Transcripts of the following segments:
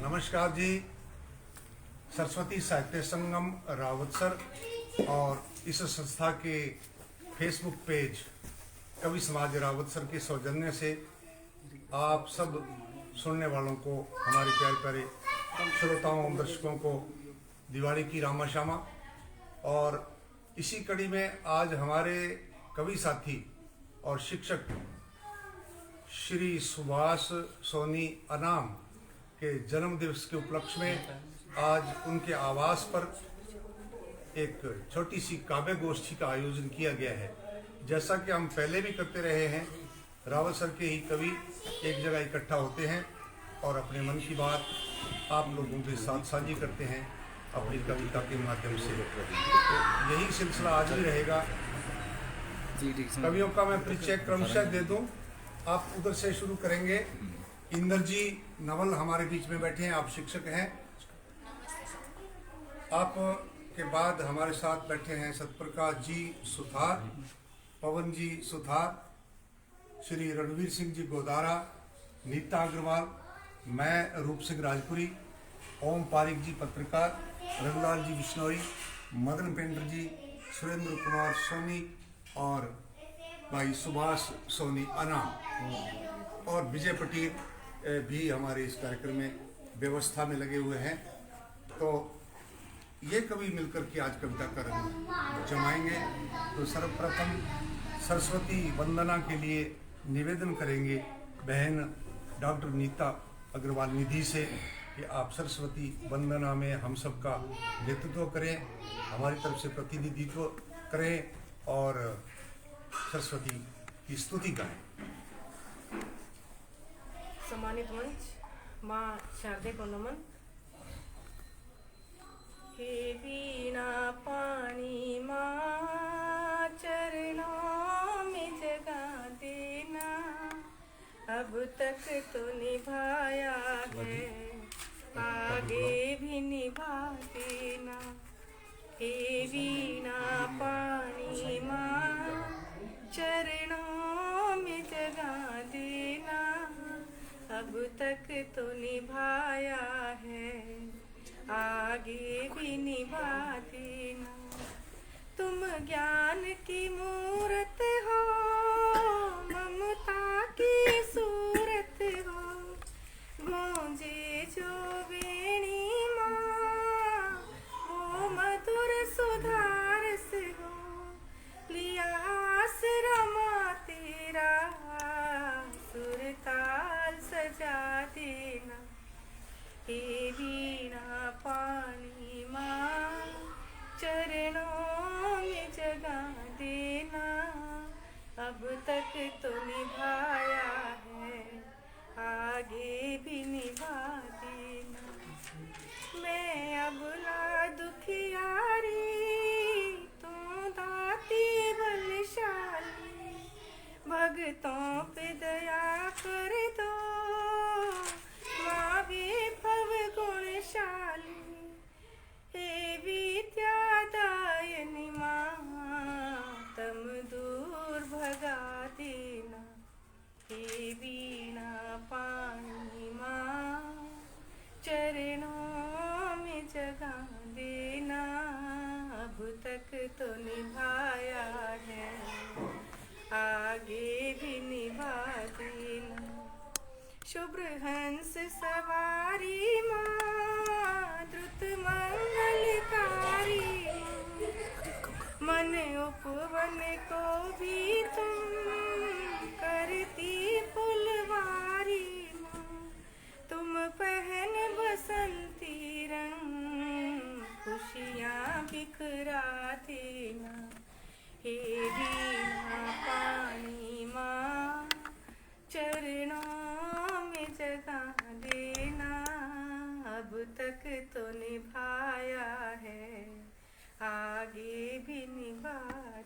नमस्कार जी। सरस्वती साहित्य संगम रावतसर और इस संस्था के फेसबुक पेज कवि समाज रावतसर के सौजन्य से आप सब सुनने वालों को, हमारे प्यारे प्यारे श्रोताओं दर्शकों को दिवाली की रामा श्यामा। और इसी कड़ी में आज हमारे कवि साथी और शिक्षक श्री सुभाष सोनी अनाम के जन्म दिवस के उपलक्ष्य में आज उनके आवास पर एक छोटी सी काव्य गोष्ठी का आयोजन किया गया है। जैसा कि हम पहले भी करते रहे हैं, रावतसर के ही कवि एक जगह इकट्ठा होते हैं और अपने मन की बात आप लोगों के साथ साझी करते हैं अपनी कविता के माध्यम से। तो यही सिलसिला आज भी रहेगा। कवियों का मैं परिचय क्रमशः दे दूं, आप उधर से शुरू करेंगे। इंदर जी नवल हमारे बीच में बैठे हैं, आप शिक्षक हैं। आप के बाद हमारे साथ बैठे हैं सतप्रकाश जी सुथार, पवन जी सुथार, श्री रणवीर सिंह जी गोदारा, नीता अग्रवाल, मैं रूप सिंह राजपुरी, ओम पारिक जी पत्रकार, रघुलाल जी बिश्नोई, मदन पेंद्र जी, सुरेंद्र कुमार सोनी और भाई सुभाष सोनी अनाम और विजय पटेल भी हमारे इस कार्यक्रम में व्यवस्था में लगे हुए हैं। तो ये कवि मिलकर के आज कविता का रंग जमाएंगे। तो सर्वप्रथम सरस्वती वंदना के लिए निवेदन करेंगे बहन डॉक्टर नीता अग्रवाल निधि से कि आप सरस्वती वंदना में हम सब का नेतृत्व करें, हमारी तरफ से प्रतिनिधित्व करें और सरस्वती की स्तुति करें। सम्मानित मंच, माँ शारदे को नमन। हे वीणा पानी माँ चरणों में जगा देना, अब तक तो निभाया है आगे भी निभा देना। हे वीणा पानी माँ चरणों में जगा देना, अब तक तो निभाया है आगे भी निभा देना। तुम ज्ञान की मूरत हो, ममता की सूरत हो, गूंजे जो वेणी माँ वो मधुर सुधार से हो, लिया आसरा माँ तेरा सुरताल सजा देना। हे वीणा पानी माँ चरणों में जगा देना, अब तक तो निभाया है आगे भी निभा देना। मैं अबला दुखियारी, तू दाती बलशाली, भगतों पे दया कर दो माँ विभव गुणशाली। हे विद्यादायिनी माँ तम दूर भगा देना। हे वीणा पानी माँ चरणों में जगा देना, अब तक तो निभाया है आगे भी निभा देना। शुभ्र हंस सवारी माँ द्रुत मंगलकारी, मन उपवन को भी तुम करती फुलवारी माँ। तुम पहन बसंती रंग खुशियाँ बिखरा देना। हे वीणा पानी माँ चरणों में जगा देना, अब तक तो निभाया है आगे भी निभा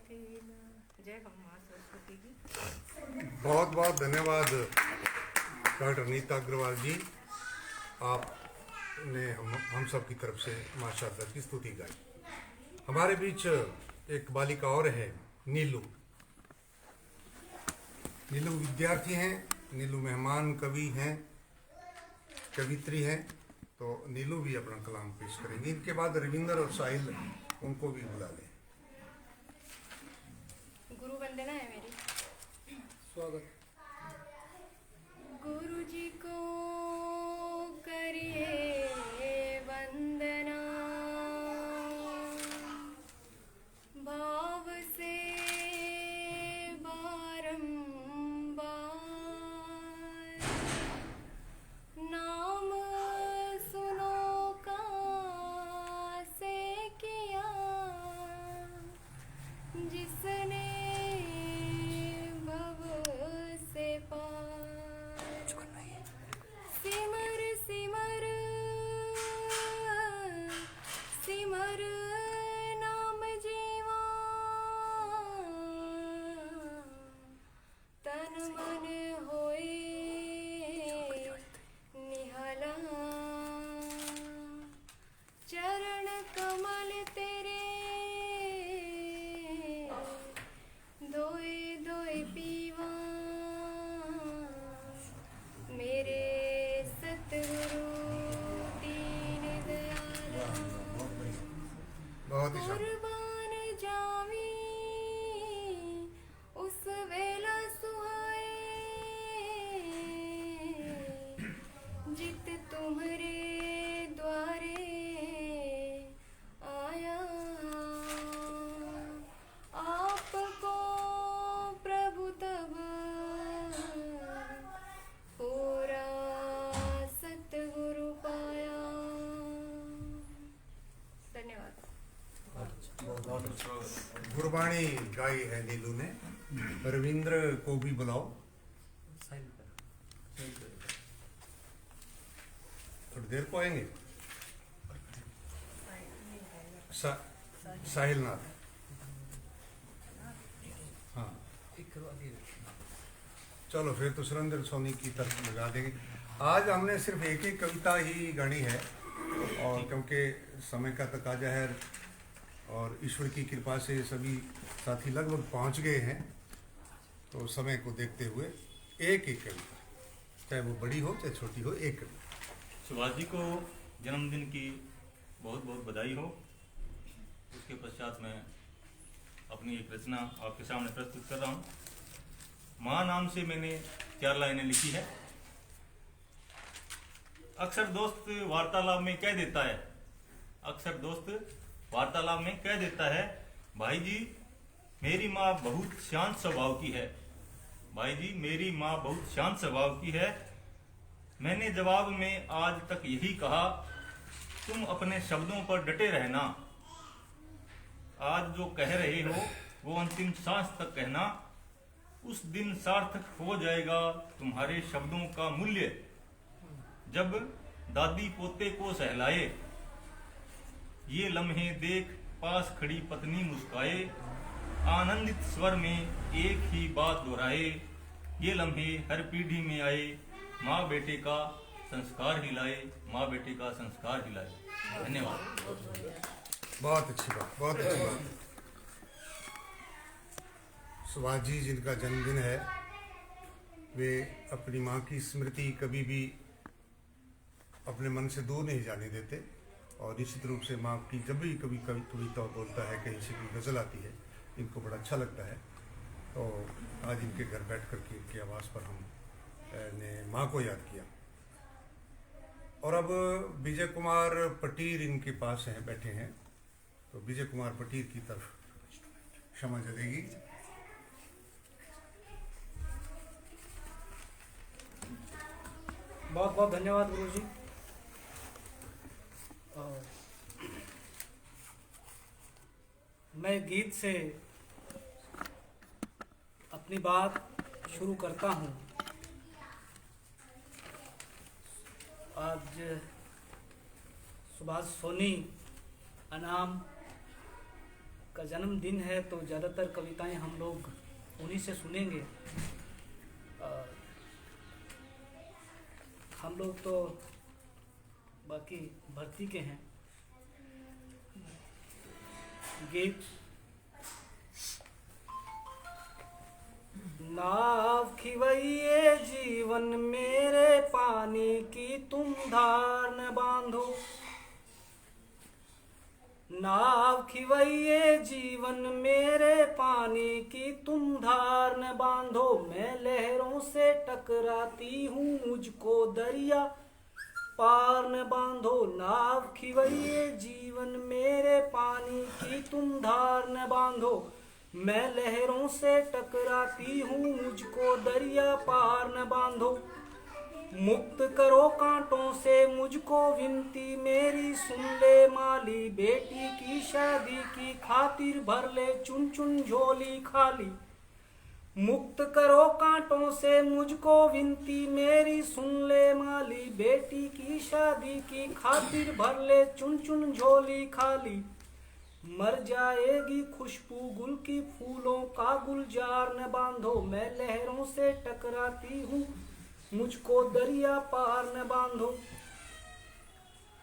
देना। जय हो माँ सरस्वती की। बहुत बहुत धन्यवाद डॉक्टर नीता अग्रवाल जी, आपने हम सब की तरफ से माँ शारदा की स्तुति गाई। हमारे बीच एक बालिका और है, नीलू। नीलू विद्यार्थी हैं, नीलू मेहमान कवि हैं, कवित्री हैं तो नीलू भी अपना कलाम पेश करेंगी। इनके बाद रविंद्र और साहिल उनको भी बुला लें। गुरु वंदना है मेरी। स्वागत। गुरु जी को करिए वंदना, भाव से बारंबार नाम सुनो कासे किया, जिसने भव से पार। सिमर सिमर सिमर नाम जीवा, तन मन होए निहला, चरण कमल तेरे दोए दोए पीवा, मेरे सतगुरु दीन दयाला, बहुत ही शानदार। कुर्बान जावी उस वेला सुहाए, जित तुम्हारे द्वारे आया, आपको प्रभु तब पूरा सतगुरु पाया। धन्यवाद। गुरबाणी गाई है नीलू ने। रविंद्र को भी बुलाओ। थोड़ी देर को आएंगे। साहिल नाथ। हाँ चलो फिर तो सुरेंद्र सोनी की तरफ लगा देंगे। आज हमने सिर्फ एक ही कविता ही गानी है, और क्योंकि समय का तकाजा है और ईश्वर की कृपा से सभी साथी लगभग पहुंच गए हैं, तो समय को देखते हुए एक ही कविता, चाहे वो बड़ी हो चाहे छोटी हो, एक कविता। सुभाष जी को जन्मदिन की बहुत बहुत बधाई हो। उसके पश्चात मैं अपनी एक रचना आपके सामने प्रस्तुत कर रहा हूँ। माँ नाम से मैंने 4 लाइनें लिखी है। अक्सर दोस्त वार्तालाप में कह देता है, अक्सर दोस्त वार्तालाप में कह देता है, भाई जी मेरी माँ बहुत शांत स्वभाव की है, भाई जी मेरी माँ बहुत शांत स्वभाव की है। मैंने जवाब में आज तक यही कहा, तुम अपने शब्दों पर डटे रहना। आज जो कह रहे हो वो अंतिम सांस तक कहना, उस दिन सार्थक हो जाएगा तुम्हारे शब्दों का मूल्य। जब दादी पोते को सहलाए, ये लम्हे देख पास खड़ी पत्नी मुस्काए, आनंदित स्वर में एक ही बात दोहराए, ये लम्हे हर पीढ़ी में आए, माँ बेटे का संस्कार हिलाए, माँ बेटे का संस्कार हिलाए। धन्यवाद। बहुत अच्छी बात, बहुत अच्छी बात। सुभाष जी जिनका जन्मदिन है, वे अपनी माँ की स्मृति कभी भी अपने मन से दूर नहीं जाने देते, और निश्चित रूप से माँ की जब भी कभी कविता बोलता है, कहीं से कोई गज़ल आती है, इनको बड़ा अच्छा लगता है। तो आज इनके घर बैठ कर के इनके आवाज़ पर हमने माँ को याद किया। और अब विजय कुमार पटीर इनके पास हैं, बैठे हैं, तो विजय कुमार पटीर की तरफ क्षमा चलेगी। बहुत बहुत धन्यवाद गुरु जी। मैं गीत से अपनी बात शुरू करता हूँ। आज सुभाष सोनी अनाम का जन्मदिन है, तो ज़्यादातर कविताएं हम लोग उन्हीं से सुनेंगे। हम लोग तो बाकी भर्ती के हैं। गीत नाव खिवैये जीवन मेरे, पानी की तुम धार न बांधो। नाव खिवैये जीवन मेरे, पानी की तुम धार न बांधो। मैं लहरों से टकराती हूँ, मुझको दरिया पार न बांधो। नाव खिवैये जीवन मेरे, पानी की तुम धार न बांधो। मैं लहरों से टकराती हूँ, मुझको दरिया पार न बांधो। मुक्त करो कांटों से मुझको विनती मेरी, सुन ले माली। बेटी की शादी की खातिर भर ले चुन चुन झोली खाली। मुक्त करो कांटों से मुझको विनती मेरी, सुन ले माली। बेटी की शादी की खातिर भर ले चुन चुन झोली खाली। मर जाएगी खुशबू गुल की, फूलों का गुलजार न बांधो। मैं लहरों से टकराती हूँ, मुझको दरिया पार न बांधो।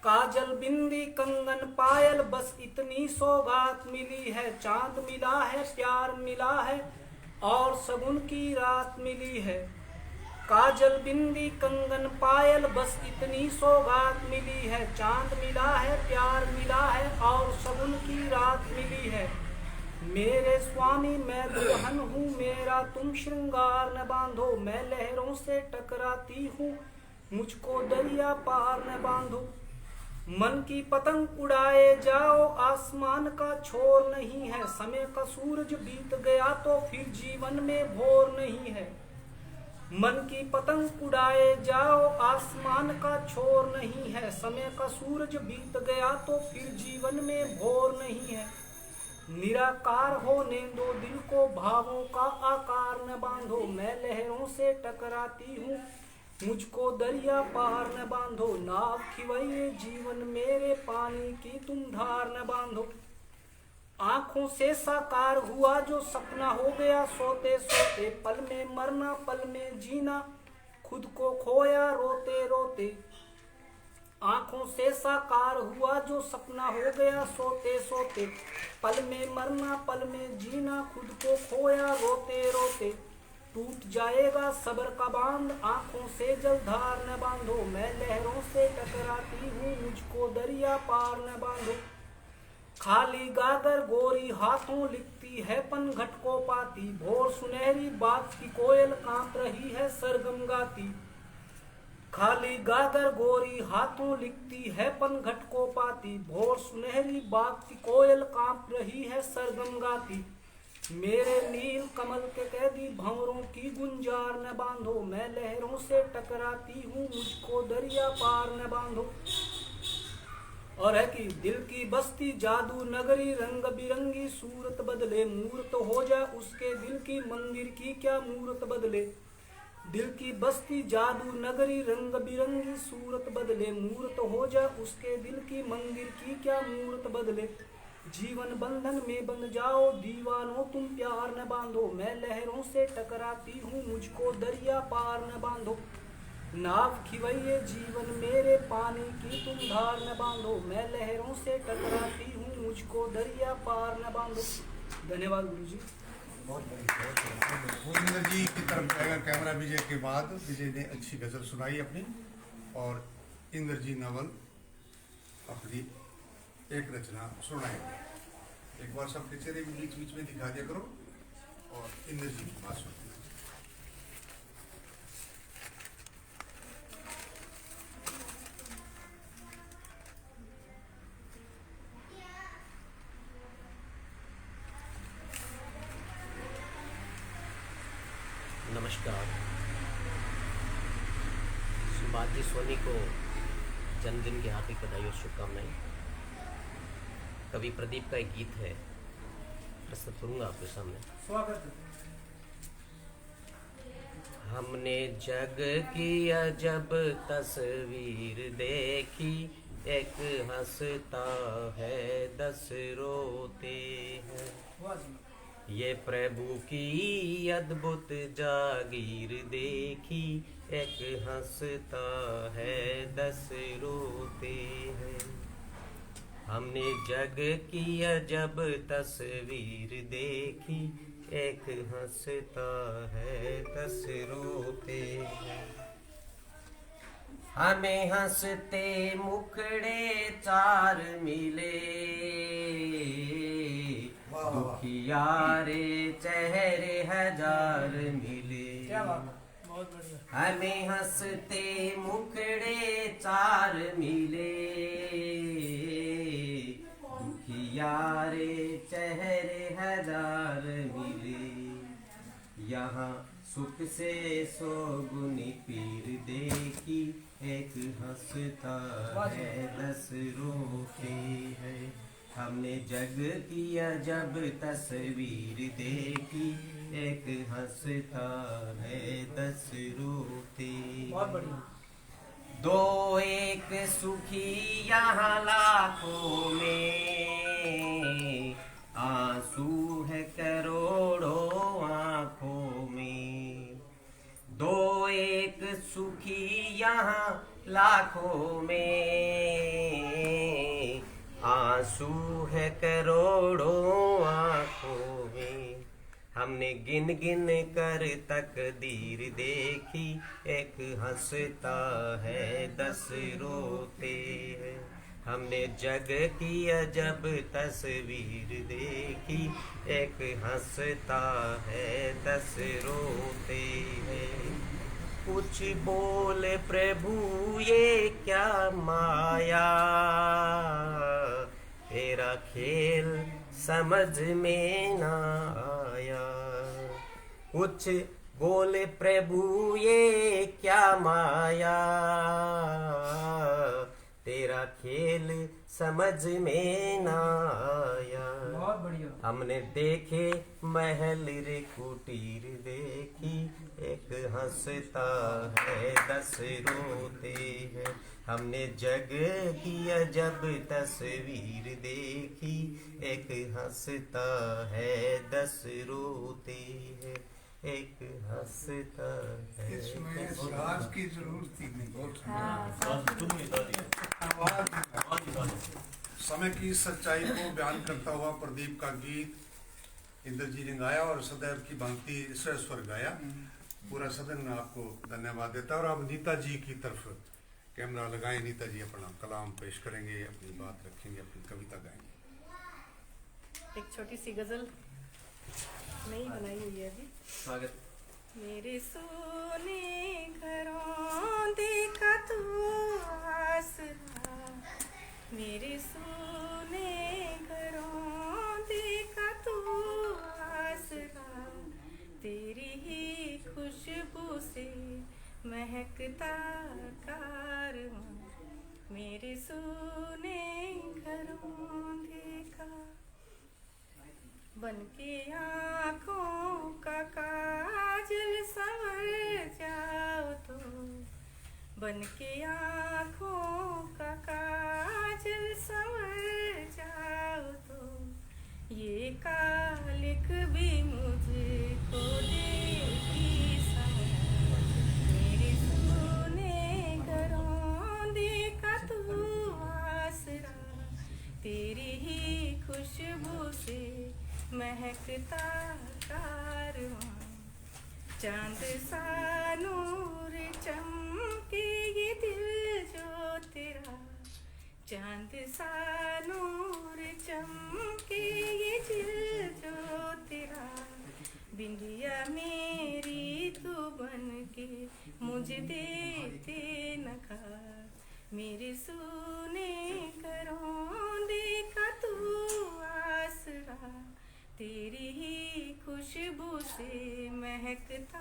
काजल बिंदी कंगन पायल, बस इतनी सौगात मिली है। चांद मिला है, प्यार मिला है, और सगुन की रात मिली है। काजल बिंदी कंगन पायल, बस इतनी सौगात मिली है। चांद मिला है, प्यार मिला है, और सगुन की रात मिली है। मेरे स्वामी मैं दुल्हन हूँ, मेरा तुम श्रृंगार न बांधो। मैं लहरों से टकराती हूँ, मुझको दरिया पार न बांधो। मन की पतंग उड़ाए जाओ, आसमान का छोर नहीं है। समय का सूरज बीत गया तो फिर जीवन में भोर नहीं है। मन की पतंग उड़ाए जाओ, आसमान का छोर नहीं है। समय का सूरज बीत गया तो फिर जीवन में भोर नहीं है। निराकार होने दो दिल को, भावों का आकार न बांधो। मैं लहरों से टकराती हूँ, मुझको दरिया पार न बांधो। नाव खिवैये जीवन मेरे, पानी की तुम धार न बांधो। आंखों से साकार हुआ जो सपना हो गया सोते सोते। पल में मरना पल में जीना, खुद को खोया रोते रोते। आंखों से साकार हुआ जो सपना हो गया सोते सोते। पल में मरना पल में जीना, खुद को खोया रोते रोते। टूट जाएगा सब्र का बांध, आंखों से जलधार न बांधो। मैं लहरों से टकराती हूँ, मुझको दरिया पार न बांधो। खाली गागर गोरी हाथों लिखती है पनघट को पाती। भोर सुनहरी बात की कोयल कांप रही है सरगम गाती। खाली गागर गोरी हाथों लिखती है पनघट को पाती। भोर सुनहरी बाग की कोयल कांप रही है सरगम गाती। मेरे नील कमल के कैदी भंवरों की गुंजार न बांधो। मैं लहरों से टकराती हूँ, मुझको दरिया पार न बांधो। और है कि दिल की बस्ती जादू नगरी, रंग बिरंगी सूरत बदले। मूर्त हो जाए उसके दिल की, मंदिर की क्या मूरत बदले। दिल की बस्ती जादू नगरी, रंग बिरंगी सूरत बदले। मूर्त हो जाए उसके दिल की, मंदिर की क्या मूरत बदले। जीवन बंधन में बंध जाओ, दीवानों तुम प्यार न बांधो। मैं लहरों से टकराती हूँ, मुझको दरिया पार न बांधो। नाव खिवैये जीवन मेरे, पानी की तुम धार न बांधो। मैं लहरों से टकराती हूँ, मुझको दरिया पार न बांधो। धन्यवाद गुरु जी। बहुत बढ़िया। भूपेंद्र जी की तरफ जाएगा कैमरा विजय के बाद। विजय ने अच्छी गजल सुनाई अपनी, और इंद्र जी नवल अपनी एक रचना सुनाएंगे। एक बार सबके चेहरे भी बीच बीच में दिखा दिया करो, और इंद्र जी की बात सुनते हैं। नमस्कार। सुभाष जी सोनी को जन्मदिन की हार्दिक बधाई और शुभकामनाएं। कवि प्रदीप का एक गीत है, प्रस्तुत करूंगा आपके सामने। स्वागत। हमने जग की अजब तस्वीर देखी, एक हंसता है 10 रोते हैं। ये प्रभु की अद्भुत जागीर देखी, एक हंसता है 10 रोते हैं। हमने जग की अजब तस्वीर देखी, एक हंसता है 10 रोते हैं। हमें हंसते मुखड़े 4 मिले, दुखियारे चेहरे 1000 मिले। बहुत बढ़िया। हमें हंसते मुखड़े 4 मिले, दुखियारे चेहरे 1000 मिले। यहाँ सुख से 100 गुनी पीर देखी, एक हंसता है 10 रोते हैं। हमने जग की अजब तस्वीर देखी, एक हंसता है 10 रोते बहुत बढ़िया। 2 एक सुखी यहाँ लाखों में, आंसू है करोड़ों आंखों में। 2 एक सुखी यहाँ लाखों में, आंसू है करोड़ों आंखों में। हमने गिन गिन कर तकदीर देखी, एक हंसता है 10 रोते हैं। हमने जग की अजब तस्वीर देखी, एक हंसता है 10 रोते हैं। कुछ बोले प्रभु ये क्या माया, तेरा खेल समझ में ना आया। कुछ बोले प्रभु ये क्या माया, तेरा खेल समझ में ना आया। बहुत बढ़िया। हमने देखे महल रे कुटीर देखी, एक हंसता है 10 रोते हैं। हमने जग की अजब तस्वीर देखी, एक हंसता है 10 रोते हैं। एक हंसता है। इसमें साज की जरूरत ही नहीं। बहुत समय की सच्चाई को बयान करता हुआ प्रदीप का गीत इंद्रजीत ने गाया और सदैव की भांति स्वर गाया। पूरा सदन आपको धन्यवाद देता है। और अब नीता जी की तरफ कैमरा लगाएं। नीता जी अपना कलाम पेश करेंगे, अपनी बात रखेंगे, अपनी कविता गाएंगे। एक छोटी सी गजल नहीं बनाई हुई है अभी। स्वागत। मेरे सोने घरों देखा तू आसरा, मेरे सोने घरों देखा तू आसरा। तेरी ही खुशबू से महकता कारवां, मेरे सोने घरों देखा। बन के आँखों का काजल संवर जाओ तो, बन के आँखों का काजल संवर जाओ तो, ये कालिक भी मुझको देगी समझ। मेरे सोने घरों देखा तू आसरा, तेरी ही खुशबू से महकता कारवां। चांद सा नूर चमके ये दिल जो तेरा, चांद सा नूर चमके ये दिल जो तेरा। बिंदिया मेरी तू बन के मुझे देते नखार, मेरे सोने घरों देखा तू आसरा, तेरी ही खुशबू से महकता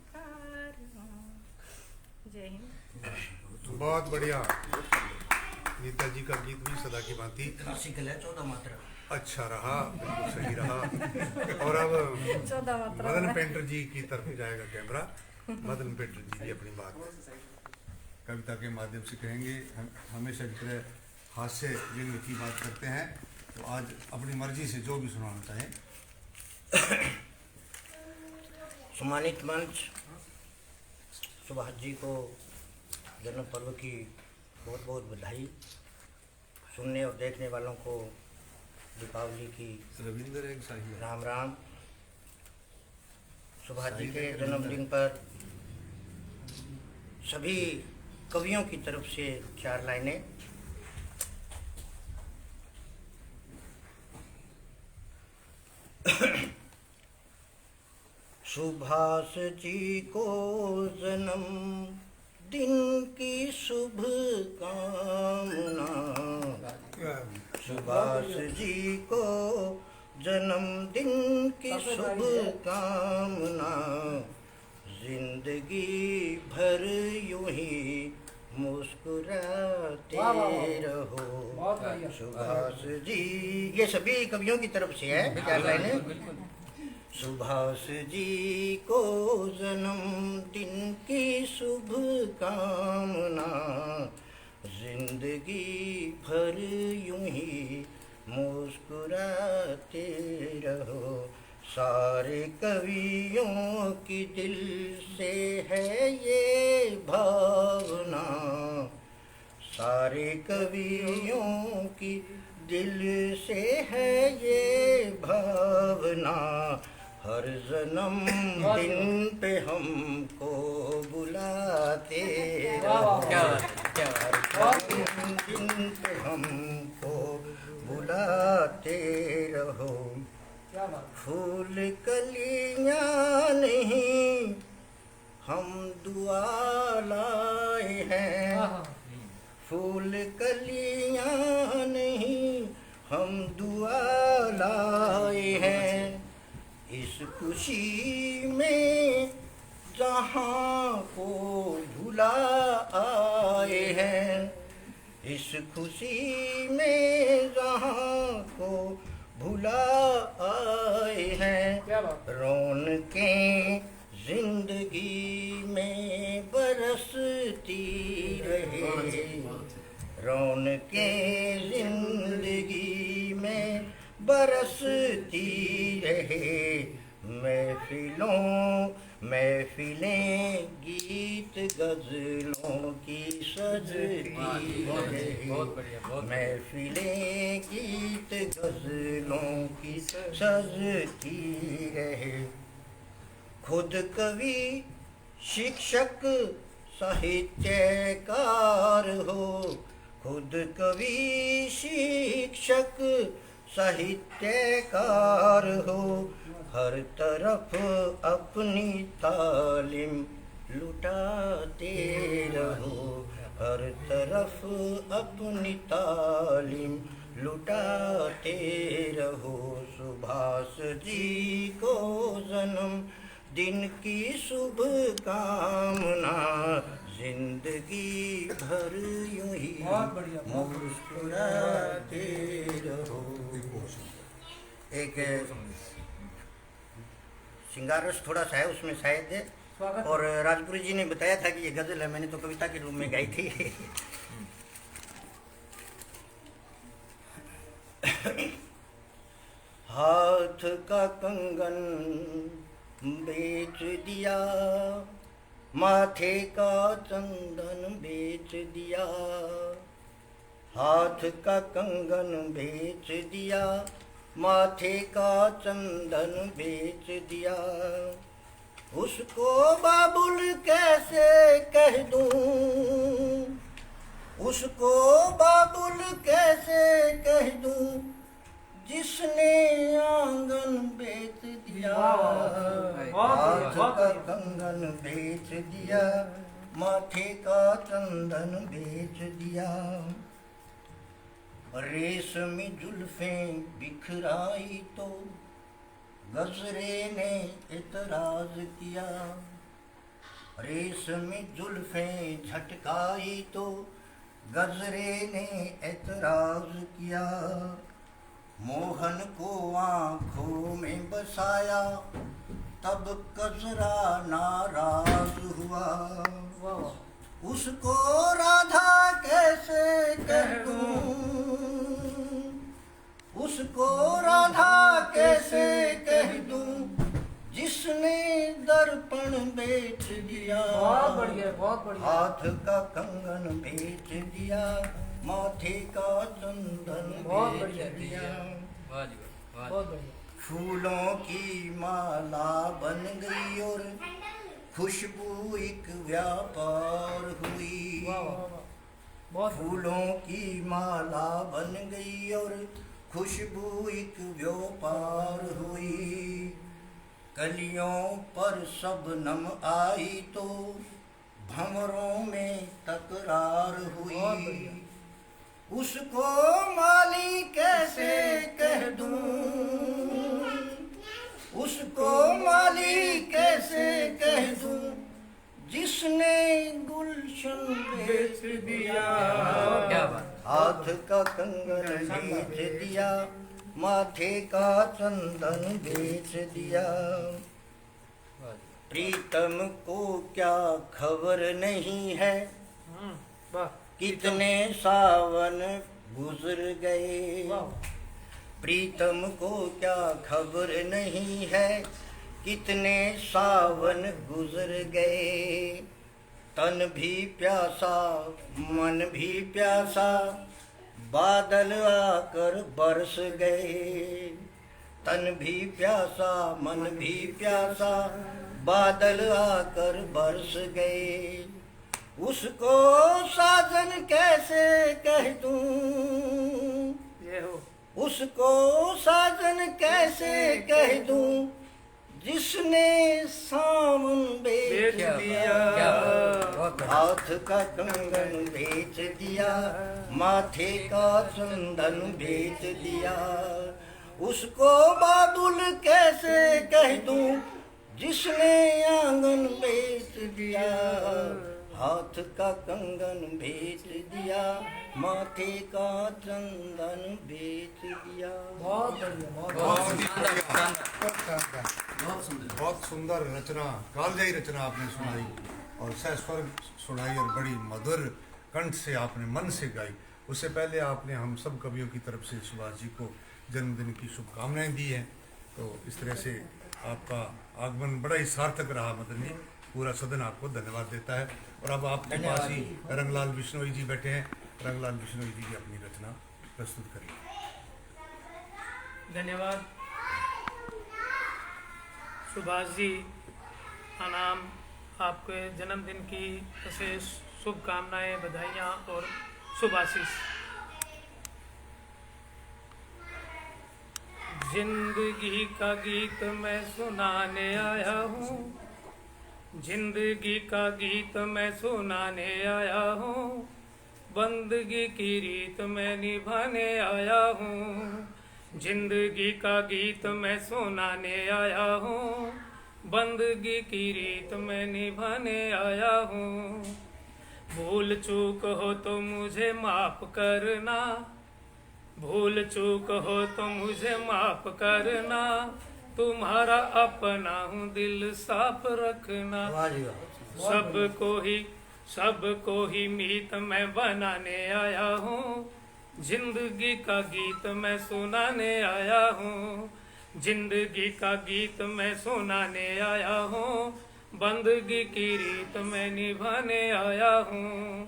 कारवां। जय हिंद। बहुत बढ़िया। नीता जी का गीत भी सदा की भांति 14 मात्रा अच्छा रहा, बिल्कुल सही रहा। और अब 14 मात्रा मदन पेंटर जी की तरफ जाएगा कैमरा। मदन पेंटर जी भी अपनी बात कविता के माध्यम से कहेंगे। हम हमेशा की तरह हास्य व्यंग्य की बात करते हैं, तो आज अपनी मर्जी से जो भी सुनाना चाहें। सम्मानित मंच, सुभाष जी को जन्म पर्व की बहुत बहुत बधाई। सुनने और देखने वालों को दीपावली की रविंद्र एक साही राम राम। सुभाष जी के जन्मदिन पर सभी कवियों की तरफ से 4 लाइनें। सुभाष जी को जन्म दिन की शुभ कामना, सुभाष जी को जन्मदिन की शुभ कामना, जिंदगी भर यूं ही मुस्कुराते रहो। सुभाष जी, ये सभी कवियों की तरफ से है 4 लाइनें। सुभाष जी को जन्मदिन की शुभ कामना, जिंदगी भर यूं ही मुस्कुराते रहो। सारे कवियों की दिल से है ये भावना, सारे कवियों की दिल से है ये भावना। हर जन्म दिन पे हमको बुलाते रहो, हर दिन पे हमको बुलाते रहो। फूल कलियां नहीं हम दुआ लाए हैं, फूल कलियां नहीं हम दुआ लाए हैं। इस खुशी में जहाँ को भुला आए हैं, इस खुशी में जहाँ को भुला आए हैं। रौनकें जिंदगी में बरसती रहे, रौनकें जिंदगी में बरसती रहे। महफिलें गीत गजलों की सजती रहे, महफिलें गीत गजलों की सजती रहे। खुद कवि शिक्षक साहित्यकार हो, खुद कवि शिक्षक साहित्यकार हो। हर तरफ अपनी तालीम लुटाते रहो, हर तरफ अपनी तालीम लुटाते रहो। सुभाष जी को जन्म दिन की शुभ कामना, जिंदगी भर यूं ही मुस्कुराते रहो। एक श्रृंगार रस थोड़ा सा है उसमें शायद, और राजपुरी जी ने बताया था कि ये गजल है, मैंने तो कविता के रूप में गाई थी। हाथ का कंगन बेच दिया, माथे का चंदन बेच दिया, हाथ का कंगन बेच दिया, माथे का चंदन बेच दिया। उसको बाबुल कैसे कह दूं, उसको बाबुल कैसे कह दूं, जिसने आंगन बेच दिया। हाथ का कंगन बेच दिया, माथे का चंदन बेच दिया। रेशमी जुल्फें बिखराई तो गजरे ने इतराज किया, रेशमी जुल्फें झटकाई तो गजरे ने एतराज किया। मोहन को आँखों में बसाया तब गजरा नाराज हुआ। उसको राधा कैसे कह दूं, उसको राधा कैसे कह दूं, जिसने दर्पण बेच दिया। बहुत बढ़िया, बहुत बढ़िया। हाथ का कंगन बेच दिया, माथे का चंदन बहुत बेच बढ़िया, दिया। बहुत बढ़िया। फूलों की माला बन गई और खुशबू एक व्यापार हुई। वाह वाह वाह, बहुत फूलों की माला बन गई और खुशबू एक व्यापार हुई। कलियों पर शबनम आई तो भंवरों में तकरार बहुत हुई। बढ़िया। उसको माली कैसे कह दूं, उसको माली कैसे कह दूं, जिसने गुलशन बेच दिया। क्या बात। हाथ का कंगन बेच दिया, माथे का चंदन बेच दिया। प्रीतम को क्या खबर नहीं है, वाह कितने सावन गुजर गए। वाह, प्रीतम को क्या खबर नहीं है, कितने सावन गुजर गए। तन भी प्यासा मन भी प्यासा, बादल आकर बरस गए। तन भी प्यासा मन भी प्यासा, बादल आकर बरस गए। उसको साजन कैसे कह दूं, ये हो। उसको साजन कैसे कह दूं, जिसने सावन बेच क्या दिया। बात, क्या बात, बहुत बढ़िया। हाथ का कंगन बेच दिया, माथे का चंदन बेच दिया। उसको बादुल कैसे कह दूं, जिसने आंगन बेच दिया। हाथ का कंगन बेच दिया, माथे का चंदन बेच दिया। बहुत बढ़िया, बहुत बहुत ही बढ़िया। बहुत सुंदर। बहुत सुंदर रचना, कालजयी रचना आपने सुनाई और सहस्वर सुनाई और बड़ी मधुर कंठ से आपने मन से गाई। उससे पहले आपने हम सब कवियों की तरफ से सुभाष जी को जन्मदिन की शुभकामनाएं दी हैं। तो इस तरह से आपका आगमन बड़ा ही सार्थक रहा मदन जी। पूरा सदन आपको धन्यवाद देता है। और अब आपके पास ही रंगलाल बिश्नोई जी बैठे हैं। रंगलाल बिश्नोई जी की अपनी रचना प्रस्तुत करिए। धन्यवाद सुभाष जी। अनाम आपके जन्मदिन की विशेष शुभकामनाएं, बधाइयाँ और शुभ आशीष। जिंदगी का गीत मैं सुनाने आया हूँ, जिंदगी का गीत मैं सुनाने आया हूँ, बंदगी की रीत मैं निभाने आया हूँ। जिंदगी का गीत मैं सुनाने आया हूँ, बंदगी की रीत मैं निभाने आया हूँ। भूल चूक हो तो मुझे माफ करना, भूल चूक हो तो मुझे माफ करना, तुम्हारा अपना हूँ दिल साफ रखना। वाह जी वाह। सबको ही मीत मैं बनाने आया हूँ, जिंदगी का गीत मैं सुनाने आया हूँ। जिंदगी का गीत मैं सुनाने आया हूँ, बंदगी की रीत मैं निभाने आया हूँ।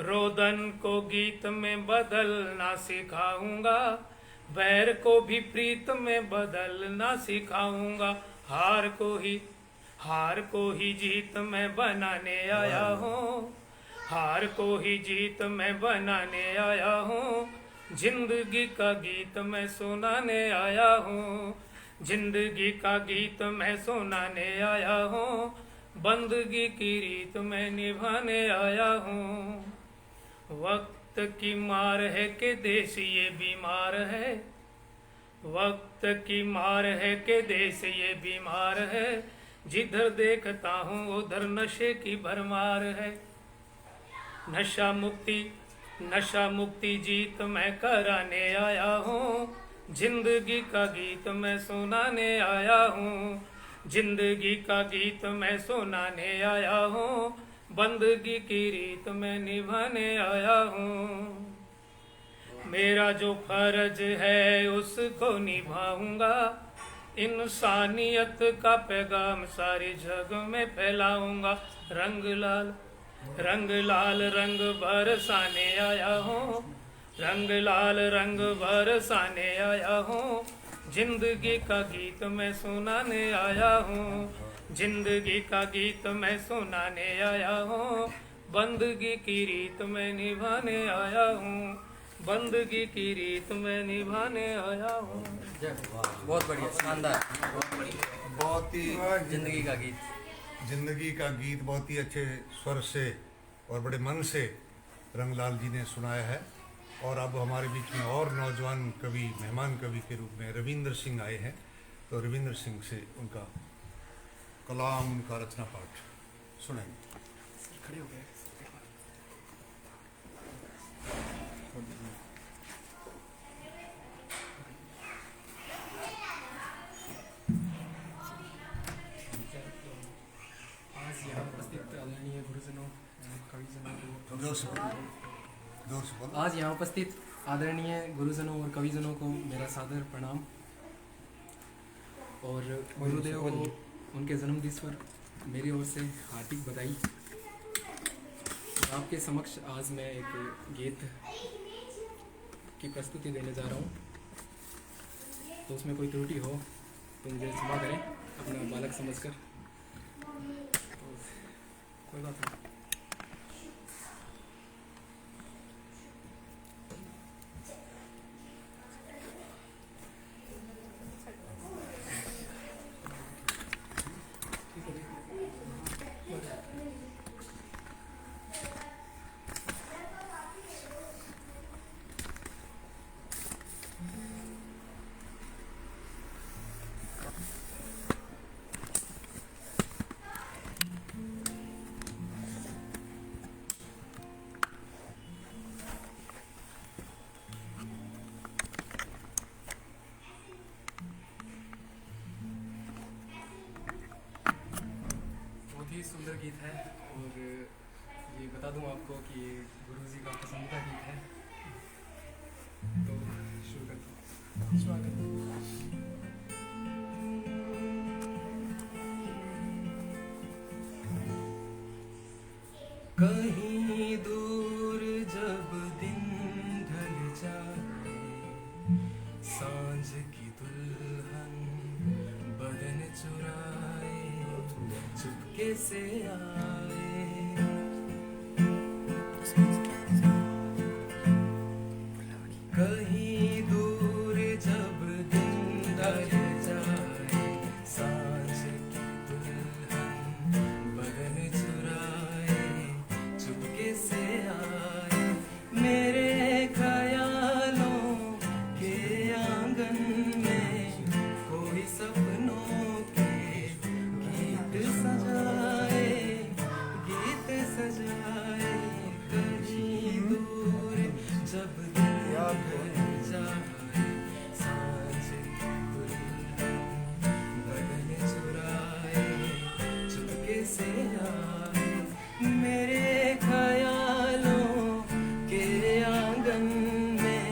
रोदन को गीत में बदलना सिखाऊंगा, बैर को भी प्रीत में बदलना सिखाऊंगा। हार को ही जीत मैं बनाने आया हूँ, हार को ही जीत मैं बनाने आया हूँ। जिंदगी का गीत मैं सुनाने आया हूँ, जिंदगी का गीत मैं सुनाने आया हूँ, बंदगी की रीत मैं निभाने आया हूँ। वक्त की मार है कि देश ये बीमार है, वक्त की मार है कि देश ये बीमार है, जिधर देखता हूँ उधर नशे की भरमार है। नशा मुक्ति जीत मैं कराने आया हूँ, जिंदगी का गीत मैं सुनाने आया हूँ। जिंदगी का गीत मैं सुनाने आया हूँ, बंदगी की रीत मैं निभाने आया हूँ। मेरा जो फर्ज है उसको निभाऊंगा, इंसानियत का पैगाम सारे जग में फैलाऊंगा। रंग लाल रंग बरसाने आया हूँ, रंग लाल रंग बरसाने आया हूँ। जिंदगी का गीत मैं सुनाने आया हूँ, जिंदगी का गीत मैं सुनाने आया हूँ, बंदगी की रीत मैं निभाने आया हूँ, बंदगी की रीत मैं निभाने आया हूँ। बहुत बढ़िया, शानदार, बहुत ही जिंदगी का गीत। जिंदगी का गीत बहुत ही अच्छे स्वर से और बड़े मन से रंगलाल जी ने सुनाया है। और अब हमारे बीच में और नौजवान कवि, मेहमान कवि के रूप में रविंद्र सिंह आए हैं। तो रविंद्र सिंह से उनका कलाम, उनका रचना पाठ सुनेंगे। खड़े हो गए। आज यहाँ उपस्थित आदरणीय गुरुजनों और कविजनों को जोर से बोलो। आज यहाँ उपस्थित आदरणीय गुरुजनों और कविजनों को मेरा सादर प्रणाम और गुरुदेव को उनके जन्मदिवस पर मेरी ओर से हार्दिक बधाई। आपके समक्ष आज मैं एक गीत की प्रस्तुति देने जा रहा हूँ, तो उसमें कोई त्रुटि हो तो मुझे क्षमा करें अपना बालक समझकर। तो कोई बात नहीं। बहुत ही सुंदर गीत है और ये बता दूं आपको कि ये गुरुजी का पसंदीदा गीत है। तो शुरू करते हैं। स्वागत। कहीं दूर जब दिन ढल जाए, सांझ की दुल्हन बदन चुराए चुपके से आए, कहीं दूर जब दिन ढल जाए, सांझ की दुल्हन बदन चुराए चुपके से आए, मेरे ख्यालों के आंगन में कोई सपनों के गीत सजाए, गीत सजाए, कहीं दूर जब दिन ढल जाए, सांझ की दुल्हन बदन चुराए चुपके से आए, मेरे ख्यालों के आंगन में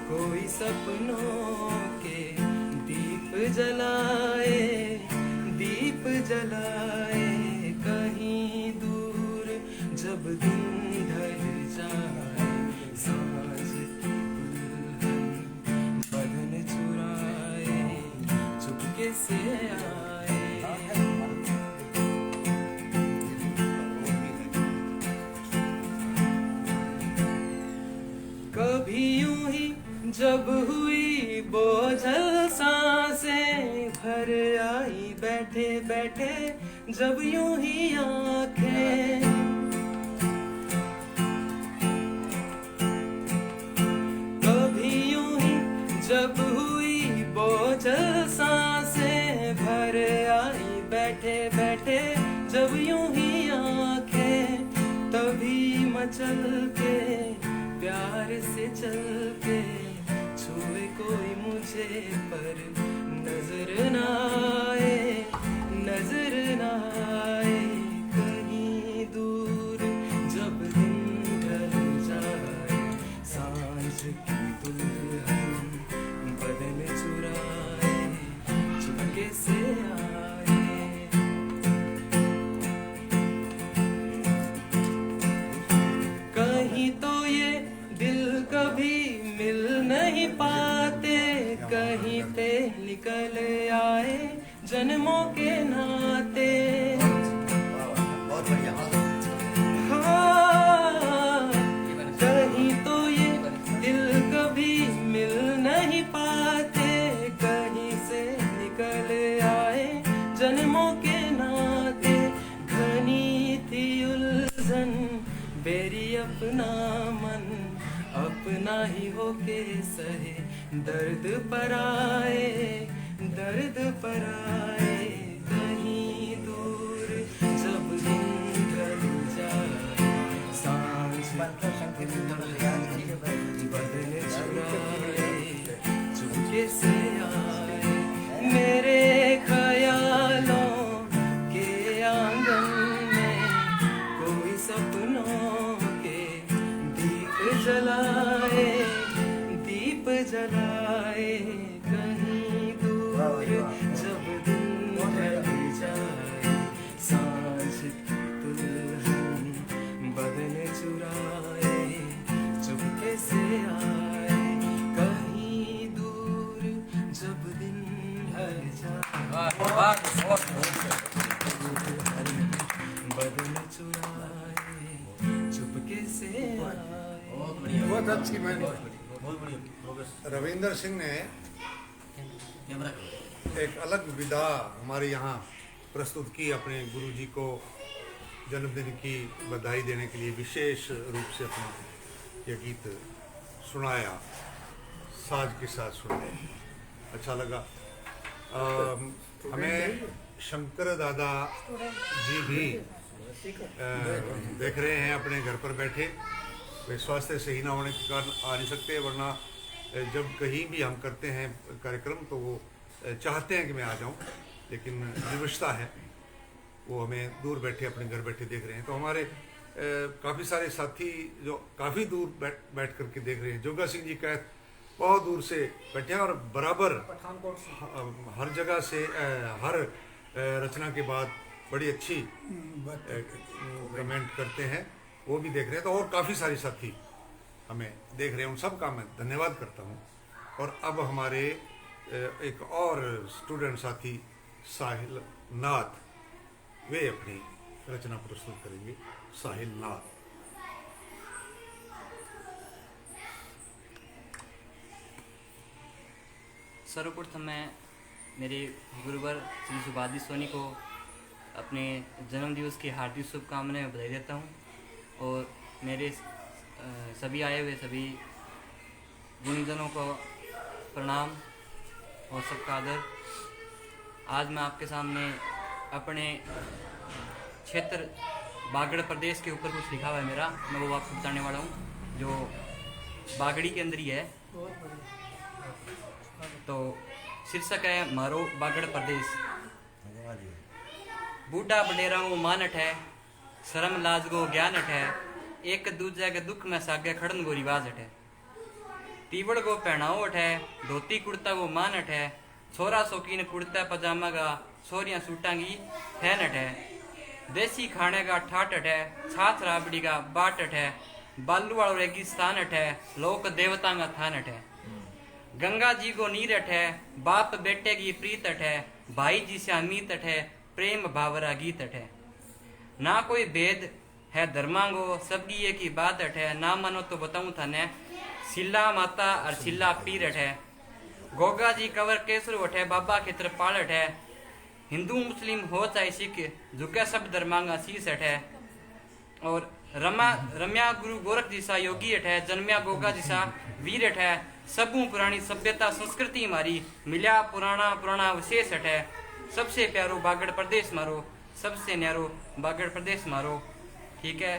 कोई सपनों के दीप जलाए, दीप जलाए, कहीं दूर जब दिन ढल जाए, सांझ की दुल्हन बदन चुराए चुपके से आए। कभी यूं ही जब हुई बोझल सांसें भर आई बैठे बैठे, जब यूं ही आंखें कभी यूं ही जब हुई बोझल सांसें भर आई बैठे बैठे, जब यूं ही आंखें तभी मचल के प्यार से चल के छुए कोई मुझे पर नजर न आए, नजर न आए, कहीं दूर जब दिन ढल जाए, सांझ की दुल्हन बदन चुराए चुपके से आए। कहीं तो ये दिल कभी मिल नहीं पाते, कहीं पे निकल आए जन्मों के नाते। बहुत बढ़िया। हाँ, कहीं तो ये दिल कभी मिल नहीं पाते, कहीं से निकल आए जन्मों के नाते। घनी थी उलझन बेरी अपना मन, अपना ही होके सहे दर्द पर आए, दर्द पर आए। कहीं दूर जब दिन ढल जाए, सांझ बदन चुराए, चुपके से आए मेरे ख्यालों के आंगन में। कोई सपनों के दीप जलाए, दीप जलाए। कहीं दूर जब दिन ढल जाए, सांझ की दुल्हन बदन चुराए, चुपके से आए। कहीं दूर जब दिन ढल जाए, बदन चुराए, चुपके से आए। बहुत अच्छी मैंने बहुत बढ़िया प्रोग्रेस। रविंदर सिंह ने कैमरा एक अलग विधा हमारे यहाँ प्रस्तुत की, अपने गुरुजी को जन्मदिन की बधाई देने के लिए विशेष रूप से अपना ये गीत सुनाया, साज के साथ सुनाया, अच्छा लगा। हमें शंकर दादा जी भी देख रहे हैं अपने घर पर बैठे। वे स्वास्थ्य सही ना होने के कारण आ नहीं सकते, वरना जब कहीं भी हम करते हैं कार्यक्रम तो वो चाहते हैं कि मैं आ जाऊं, लेकिन विवशता है, वो हमें दूर बैठे अपने घर बैठे देख रहे हैं। तो हमारे काफ़ी सारे साथी जो काफ़ी दूर बैठ करके देख रहे हैं, जोगा सिंह जी का बहुत दूर से बैठे हैं और बराबर हर जगह से हर रचना के बाद बड़ी अच्छी कमेंट करते हैं, वो भी देख रहे हैं। तो और काफ़ी सारे साथी हमें देख रहे हैं, उन सब का मैं धन्यवाद करता हूँ। और अब हमारे एक और स्टूडेंट साथी साहिल नाथ, वे अपनी रचना प्रस्तुत करेंगे। साहिल नाथ। सर्वप्रथम मैं मेरे गुरुवर श्री सुभाषजी सोनी को अपने जन्मदिवस की हार्दिक शुभकामनाएं बधाई देता हूं, और मेरे सभी आए हुए सभी गुणीजनों को प्रणाम और सबका आदर। आज मैं आपके सामने अपने क्षेत्र बागड़ प्रदेश के ऊपर कुछ लिखा हुआ है मेरा, मैं वो आपको बताने वाला हूँ, जो बागड़ी के अंदर ही है। तो शीर्षक है मारो बागड़ प्रदेश। बूढ़ा बडेरा वो मानट है, शर्म लाज गो ज्ञान है, एक दूजे के दुख में सागे खड़न गो रिवाज है। तीवड़ गो पहनावट है, धोती कुर्ता गो मानट है, छोरा शौकीन कुर्ता पजामा का, छोरियां सूटांगी फैनट है। देसी खाने का ठाटट है, छाछ राबड़ी का बाटट है, बालू वालो रेगिस्तान है, लोक देवता का थानट है। गंगा जी को नीरट है, बाप बेटे की प्रीतट है, भाई जी से अमीत है, प्रेम भावरा गीतट है। ना कोई भेद है धर्मांगो, सबकी एक ही बात है, ना मानो तो बताऊं थाने, सिल्ला माता और सिल्ला पीरट है। गोगा जी कवर केसर उठ है, बाबा खेतर पालट है, हिंदू मुस्लिम हो चाहे सिख, झुके सब धर्मांगा शीसट है। और रम्या गुरु गोरख जिसा योगी हट है, जन्म्या गोगा जिसा वीर हट है। सबू पुरानी सभ्यता संस्कृति हमारी, मिल्या पुराना पुराना विशेष हट है। सबसे प्यारो बागड़ प्रदेश मारो, सबसे न्यारो बागड़ प्रदेश मारो। ठीक है,